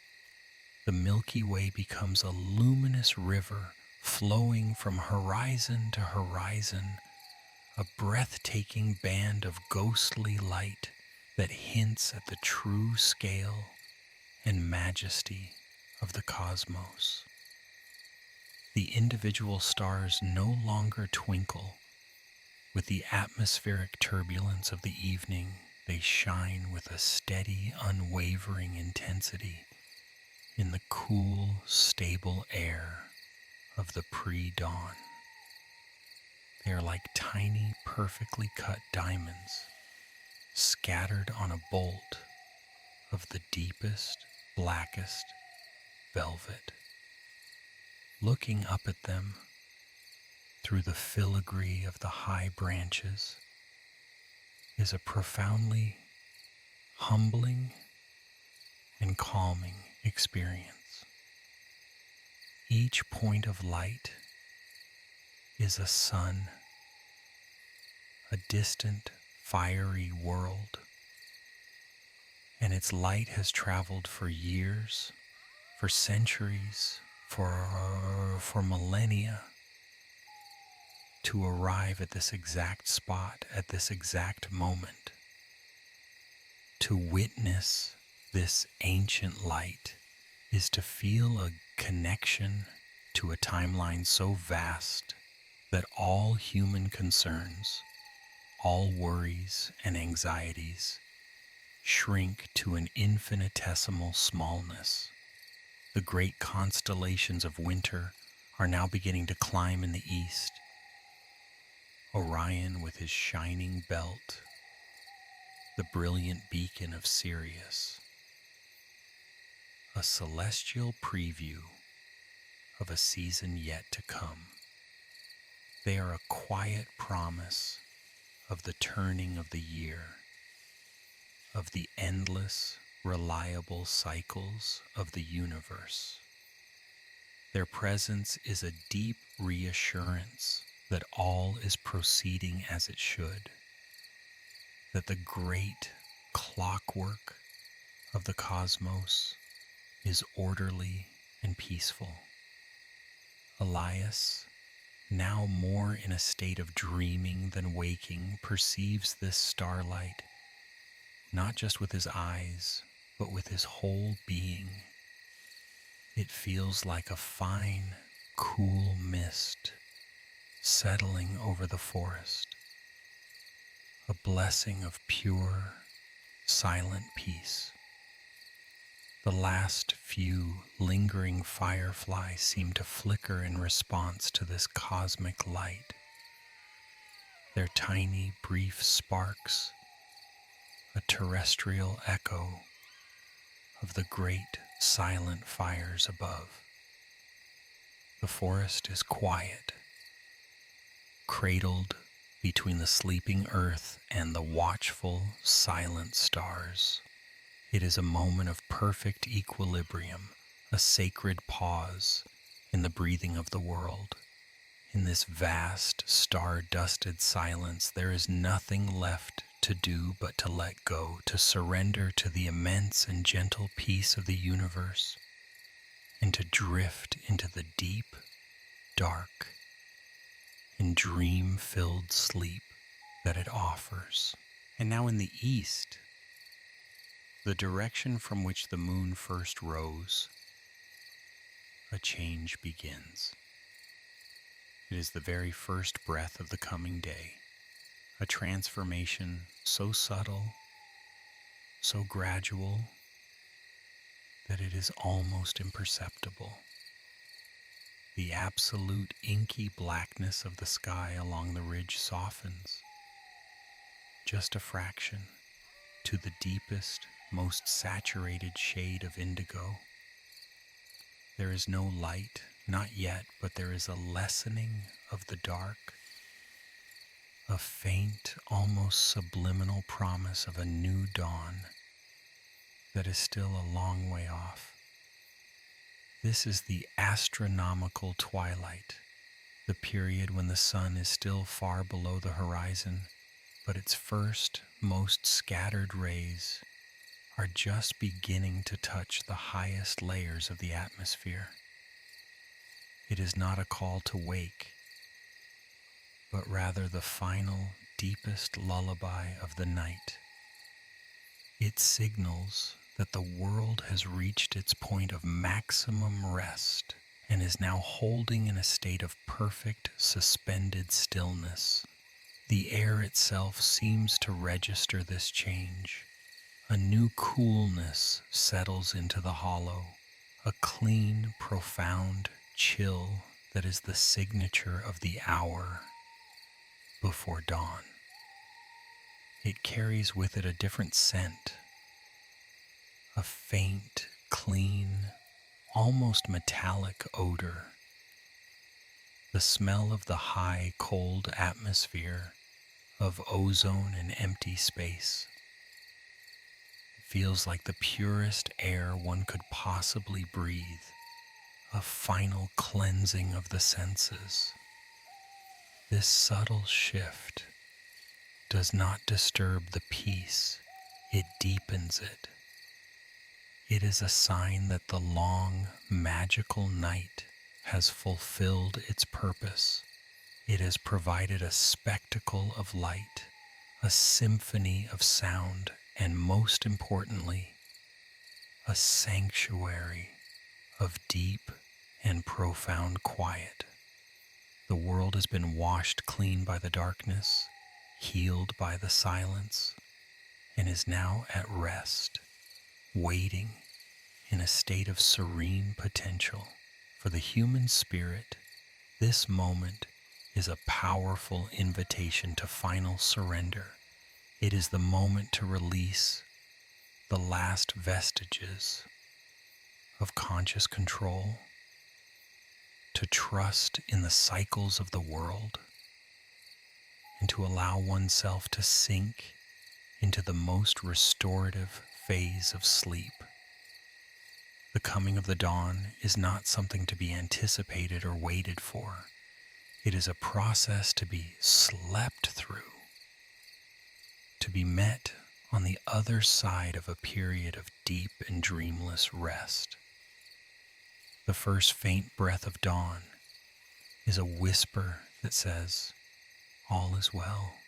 S1: the Milky Way becomes a luminous river flowing from horizon to horizon, a breathtaking band of ghostly light that hints at the true scale and majesty of the cosmos. The individual stars no longer twinkle with the atmospheric turbulence of the evening. They shine with a steady, unwavering intensity in the cool, stable air of the pre-dawn. They are like tiny, perfectly cut diamonds scattered on a bolt of the deepest, blackest velvet. Looking up at them through the filigree of the high branches is a profoundly humbling and calming experience. Each point of light is a sun, a distant, fiery world, and its light has traveled for years, for centuries, for millennia, to arrive at this exact spot, at this exact moment. To witness this ancient light is to feel a connection to a timeline so vast that all human concerns, all worries and anxieties shrink to an infinitesimal smallness. The great constellations of winter are now beginning to climb in the east. Orion with his shining belt, the brilliant beacon of Sirius, a celestial preview of a season yet to come. They are a quiet promise of the turning of the year, of the endless, reliable cycles of the universe. Their presence is a deep reassurance that all is proceeding as it should, that the great clockwork of the cosmos is orderly and peaceful. Elias, now more in a state of dreaming than waking, perceives this starlight not just with his eyes, but with his whole being. It feels like a fine, cool mist settling over the forest, a blessing of pure, silent peace. The last few lingering fireflies seem to flicker in response to this cosmic light. Their tiny, brief sparks, a terrestrial echo of the great, silent fires above. The forest is quiet, cradled between the sleeping earth and the watchful, silent stars. It is a moment of perfect equilibrium, a sacred pause in the breathing of the world. In this vast, star-dusted silence, there is nothing left to do but to let go, to surrender to the immense and gentle peace of the universe, and to drift into the deep, dark, and dream-filled sleep that it offers. And now in the east, the direction from which the moon first rose, a change begins. It is the very first breath of the coming day, a transformation so subtle, so gradual, that it is almost imperceptible. The absolute inky blackness of the sky along the ridge softens, just a fraction, to the deepest, most saturated shade of indigo. There is no light, not yet, but there is a lessening of the dark, a faint, almost subliminal promise of a new dawn that is still a long way off. This is the astronomical twilight, the period when the sun is still far below the horizon, but its first, most scattered rays are just beginning to touch the highest layers of the atmosphere. It is not a call to wake, but rather the final, deepest lullaby of the night. It signals that the world has reached its point of maximum rest and is now holding in a state of perfect, suspended stillness. The air itself seems to register this change. A new coolness settles into the hollow, a clean, profound chill that is the signature of the hour before dawn. It carries with it a different scent, a faint, clean, almost metallic odor. The smell of the high, cold atmosphere, of ozone and empty space. It feels like the purest air one could possibly breathe, a final cleansing of the senses. This subtle shift does not disturb the peace, it deepens it. It is a sign that the long, magical night has fulfilled its purpose. It has provided a spectacle of light, a symphony of sound, and most importantly, a sanctuary of deep and profound quiet. The world has been washed clean by the darkness, healed by the silence, and is now at rest, waiting in a state of serene potential. For the human spirit, this moment is a powerful invitation to final surrender. It is the moment to release the last vestiges of conscious control, to trust in the cycles of the world, and to allow oneself to sink into the most restorative phase of sleep. The coming of the dawn is not something to be anticipated or waited for. It is a process to be slept through, to be met on the other side of a period of deep and dreamless rest. The first faint breath of dawn is a whisper that says, "All is well.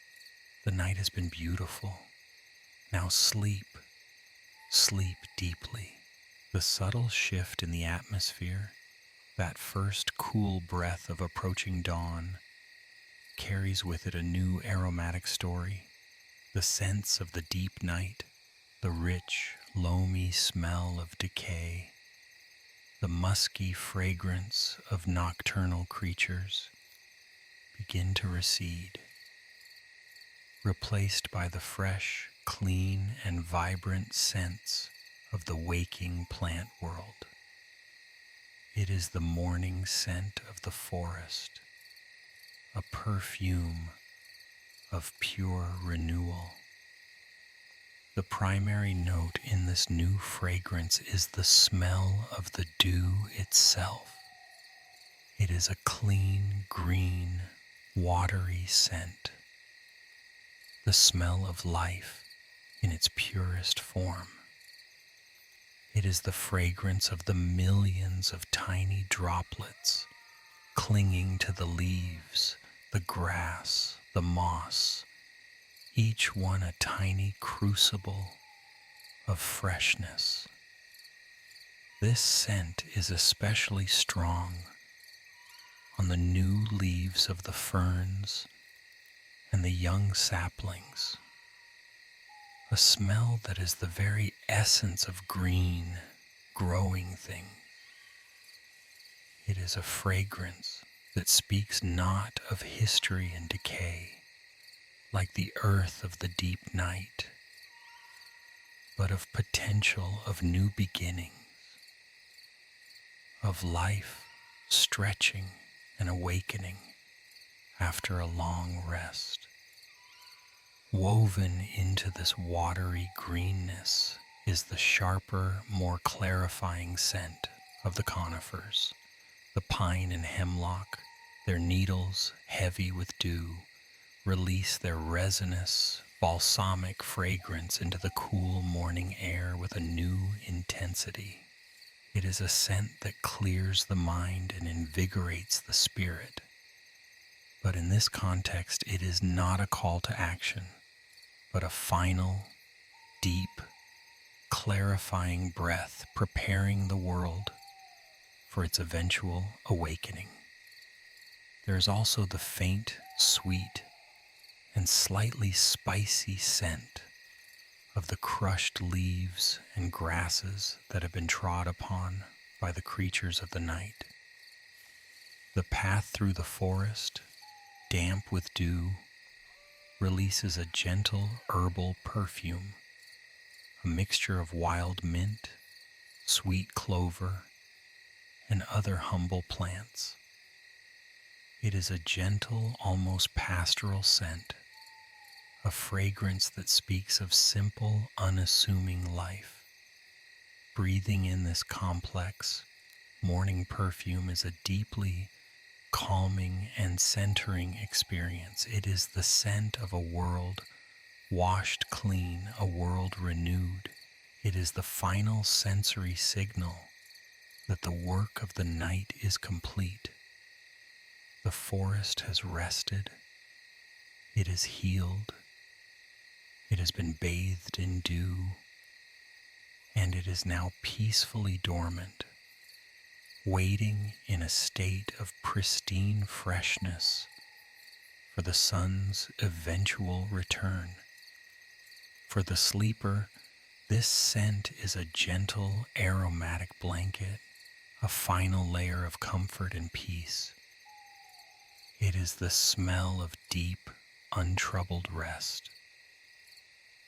S1: The night has been beautiful. Now sleep, sleep deeply." The subtle shift in the atmosphere, that first cool breath of approaching dawn, carries with it a new aromatic story. The sense of the deep night, the rich, loamy smell of decay, the musky fragrance of nocturnal creatures begin to recede, replaced by the fresh, clean, and vibrant scents of the waking plant world. It is the morning scent of the forest, a perfume of pure renewal. The primary note in this new fragrance is the smell of the dew itself. It is a clean, green, watery scent, the smell of life in its purest form. It is the fragrance of the millions of tiny droplets clinging to the leaves, the grass, the moss, each one a tiny crucible of freshness. This scent is especially strong on the new leaves of the ferns and the young saplings, a smell that is the very essence of green, growing things. It is a fragrance that speaks not of history and decay, like the earth of the deep night, but of potential of new beginnings, of life stretching and awakening after a long rest. Woven into this watery greenness is the sharper, more clarifying scent of the conifers, the pine and hemlock, their needles heavy with dew, release their resinous, balsamic fragrance into the cool morning air with a new intensity. It is a scent that clears the mind and invigorates the spirit. But in this context, it is not a call to action, but a final, deep, clarifying breath preparing the world for its eventual awakening. There is also the faint, sweet, and slightly spicy scent of the crushed leaves and grasses that have been trod upon by the creatures of the night. The path through the forest, damp with dew, releases a gentle herbal perfume, a mixture of wild mint, sweet clover, and other humble plants. It is a gentle, almost pastoral scent, a fragrance that speaks of simple, unassuming life. Breathing in this complex, morning perfume is a deeply calming and centering experience. It is the scent of a world washed clean, a world renewed. It is the final sensory signal that the work of the night is complete. The forest has rested. It is healed. It has been bathed in dew, and it is now peacefully dormant, waiting in a state of pristine freshness for the sun's eventual return. For the sleeper, this scent is a gentle, aromatic blanket, a final layer of comfort and peace. It is the smell of deep, untroubled rest,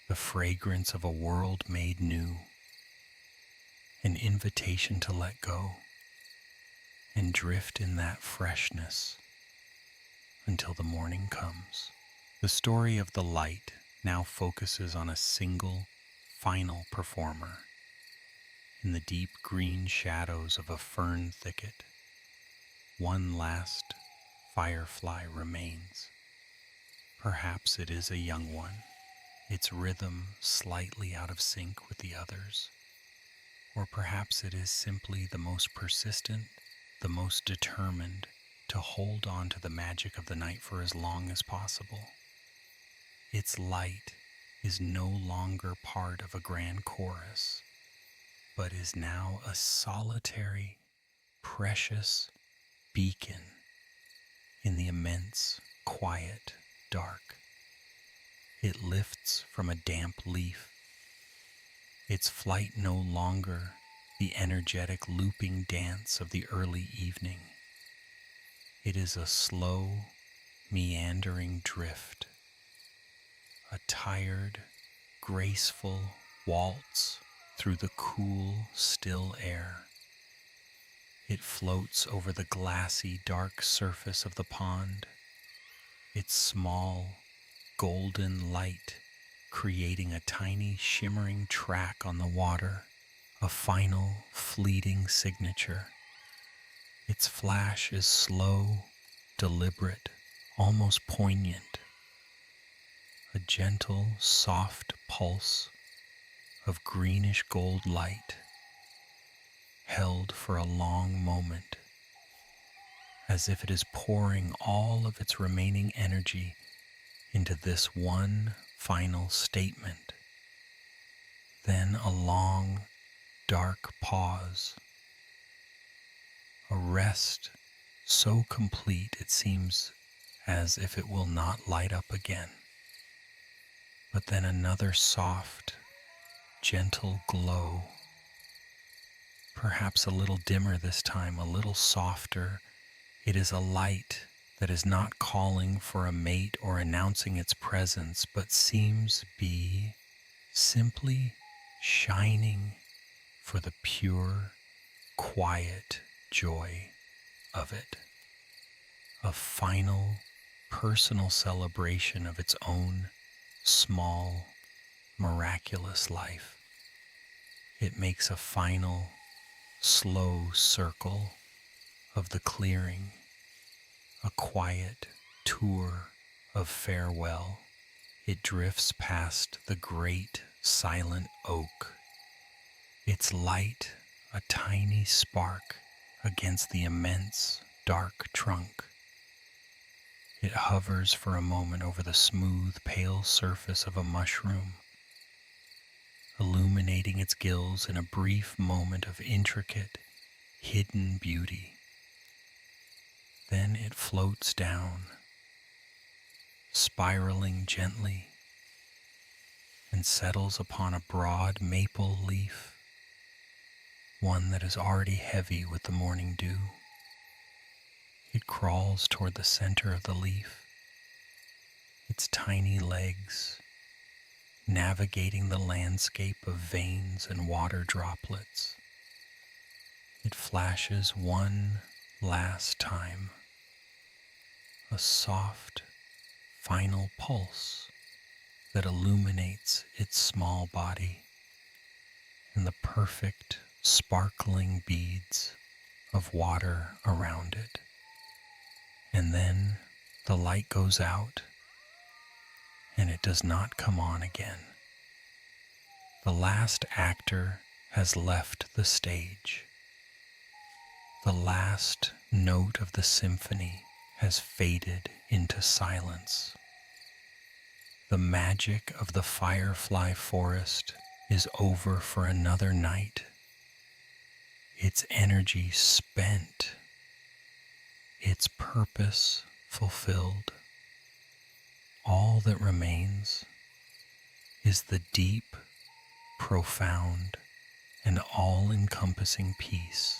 S1: the fragrance of a world made new. And an invitation to let go and drift in that freshness until the morning comes. The story of the light now focuses on a single, final performer. In the deep green shadows of a fern thicket, one last firefly remains. Perhaps it is a young one, its rhythm slightly out of sync with the others. Or perhaps it is simply the most persistent, the most determined to hold on to the magic of the night for as long as possible. Its light is no longer part of a grand chorus, but is now a solitary, precious beacon in the immense, quiet dark. It lifts from a damp leaf, its flight no longer the energetic looping dance of the early evening. It is a slow, meandering drift, a tired, graceful waltz through the cool, still air. It floats over the glassy, dark surface of the pond, its small, golden light creating a tiny, shimmering track on the water, a final, fleeting signature. Its flash is slow, deliberate, almost poignant, a gentle, soft pulse of greenish gold light, held for a long moment, as if it is pouring all of its remaining energy into this one final statement. Then a long, dark pause, a rest so complete it seems as if it will not light up again. But then another soft, gentle glow, perhaps a little dimmer this time, a little softer. It is a light that is not calling for a mate or announcing its presence, but seems be simply shining for the pure, quiet joy of it. A final, personal celebration of its own small, miraculous life. It makes a final, slow circle of the clearing, a quiet tour of farewell. It drifts past the great silent oak, its light a tiny spark against the immense dark trunk. It hovers for a moment over the smooth, pale surface of a mushroom, illuminating its gills in a brief moment of intricate, hidden beauty. Then it floats down, spiraling gently, and settles upon a broad maple leaf, one that is already heavy with the morning dew. It crawls toward the center of the leaf, its tiny legs navigating the landscape of veins and water droplets. It flashes one last time, a soft, final pulse that illuminates its small body and the perfect, sparkling beads of water around it. And then the light goes out and it does not come on again. The last actor has left the stage. The last note of the symphony has faded into silence. The magic of the firefly forest is over for another night. Its energy spent, its purpose fulfilled. All that remains is the deep, profound, and all-encompassing peace,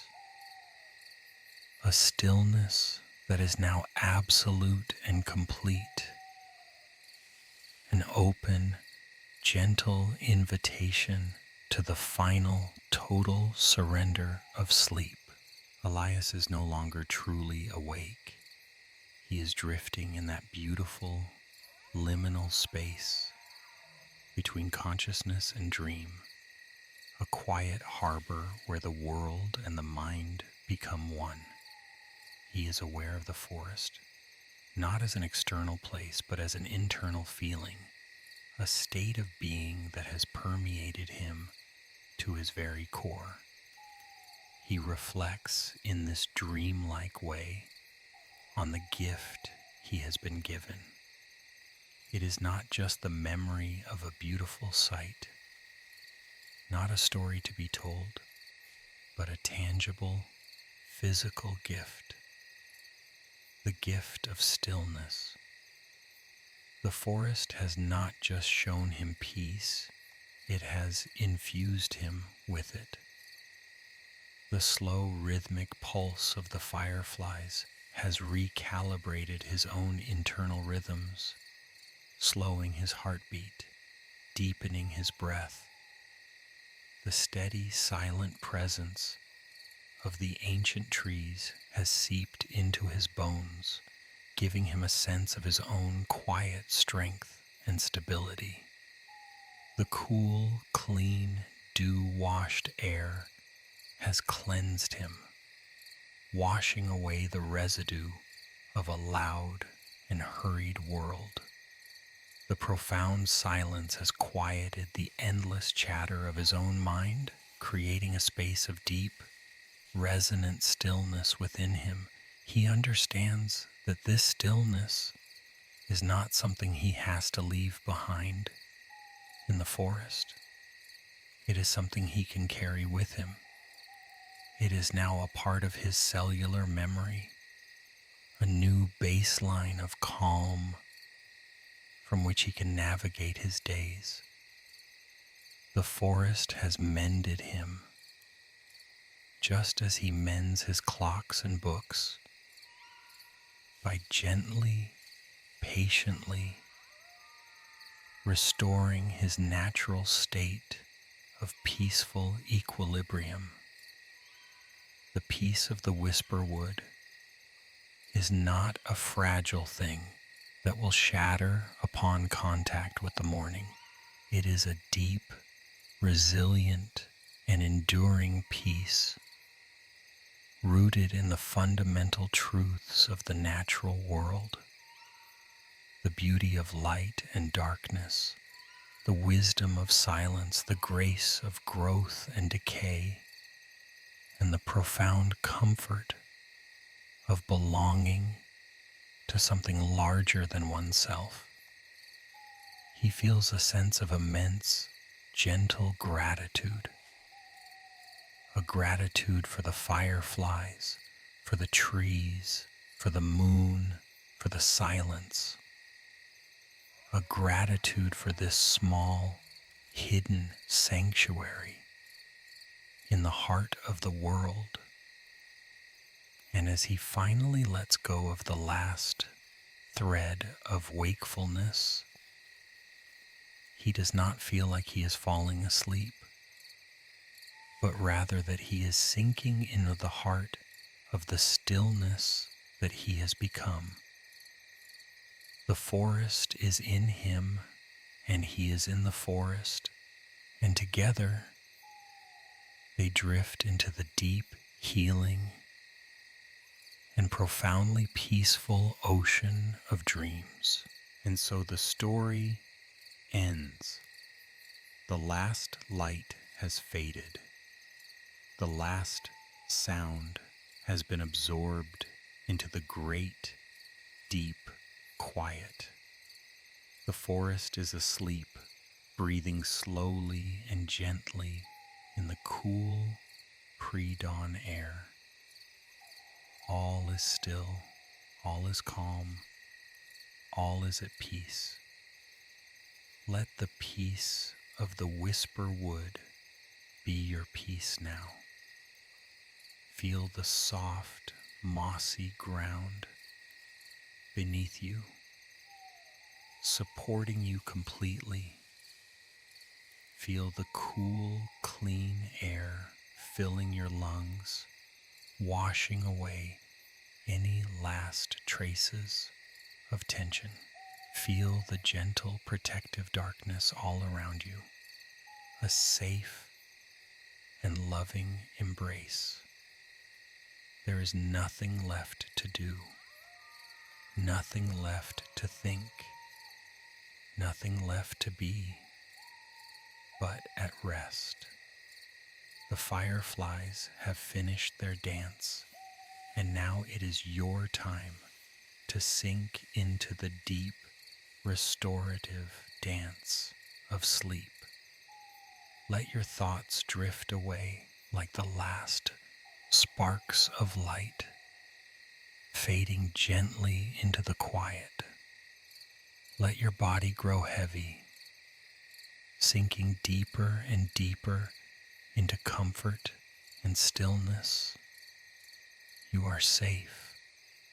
S1: a stillness that is now absolute and complete, an open, gentle invitation to the final, total surrender of sleep. Elias is no longer truly awake. He is drifting in that beautiful, liminal space between consciousness and dream, a quiet harbor where the world and the mind become one. He is aware of the forest, not as an external place, but as an internal feeling, a state of being that has permeated him to his very core. He reflects in this dreamlike way on the gift he has been given. It is not just the memory of a beautiful sight, not a story to be told, but a tangible, physical gift, the gift of stillness. The forest has not just shown him peace, it has infused him with it. The slow rhythmic pulse of the fireflies has recalibrated his own internal rhythms, slowing his heartbeat, deepening his breath. The steady, silent presence of the ancient trees has seeped into his bones, giving him a sense of his own quiet strength and stability. The cool, clean, dew-washed air has cleansed him, washing away the residue of a loud and hurried world. The profound silence has quieted the endless chatter of his own mind, creating a space of deep, resonant stillness within him. He understands that this stillness is not something he has to leave behind in the forest. It is something he can carry with him. It is now a part of his cellular memory, a new baseline of calm from which he can navigate his days. The forest has mended him, just as he mends his clocks and books, by gently, patiently restoring his natural state of peaceful equilibrium. The peace of the Whisperwood is not a fragile thing that will shatter upon contact with the morning. It is a deep, resilient, and enduring peace, rooted in the fundamental truths of the natural world, the beauty of light and darkness, the wisdom of silence, the grace of growth and decay, and the profound comfort of belonging to something larger than oneself. He feels a sense of immense, gentle gratitude, a gratitude for the fireflies, for the trees, for the moon, for the silence, a gratitude for this small, hidden sanctuary in the heart of the world. And as he finally lets go of the last thread of wakefulness, he does not feel like he is falling asleep, but rather that he is sinking into the heart of the stillness that he has become. The forest is in him, and he is in the forest, and together they drift into the deep, healing, and profoundly peaceful ocean of dreams. And so the story ends. The last light has faded. The last sound has been absorbed into the great, deep quiet. The forest is asleep, breathing slowly and gently in the cool, pre-dawn air. All is still, all is calm, all is at peace. Let the peace of the Whisperwood be your peace now. Feel the soft, mossy ground beneath you, supporting you completely, Feel the cool, clean air filling your lungs, washing away any last traces of tension. Feel the gentle, protective darkness all around you, a safe and loving embrace. There is nothing left to do, nothing left to think, nothing left to be, but at rest. The fireflies have finished their dance, and now it is your time to sink into the deep, restorative dance of sleep. Let your thoughts drift away like the last sparks of light, fading gently into the quiet. Let your body grow heavy, sinking deeper and deeper into comfort and stillness. You are safe.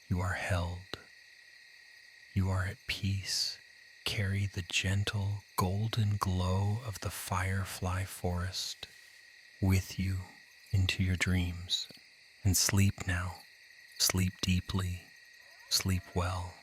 S1: You are held. You are at peace. Carry the gentle golden glow of the firefly forest with you into your dreams. And sleep now. Sleep deeply. Sleep well.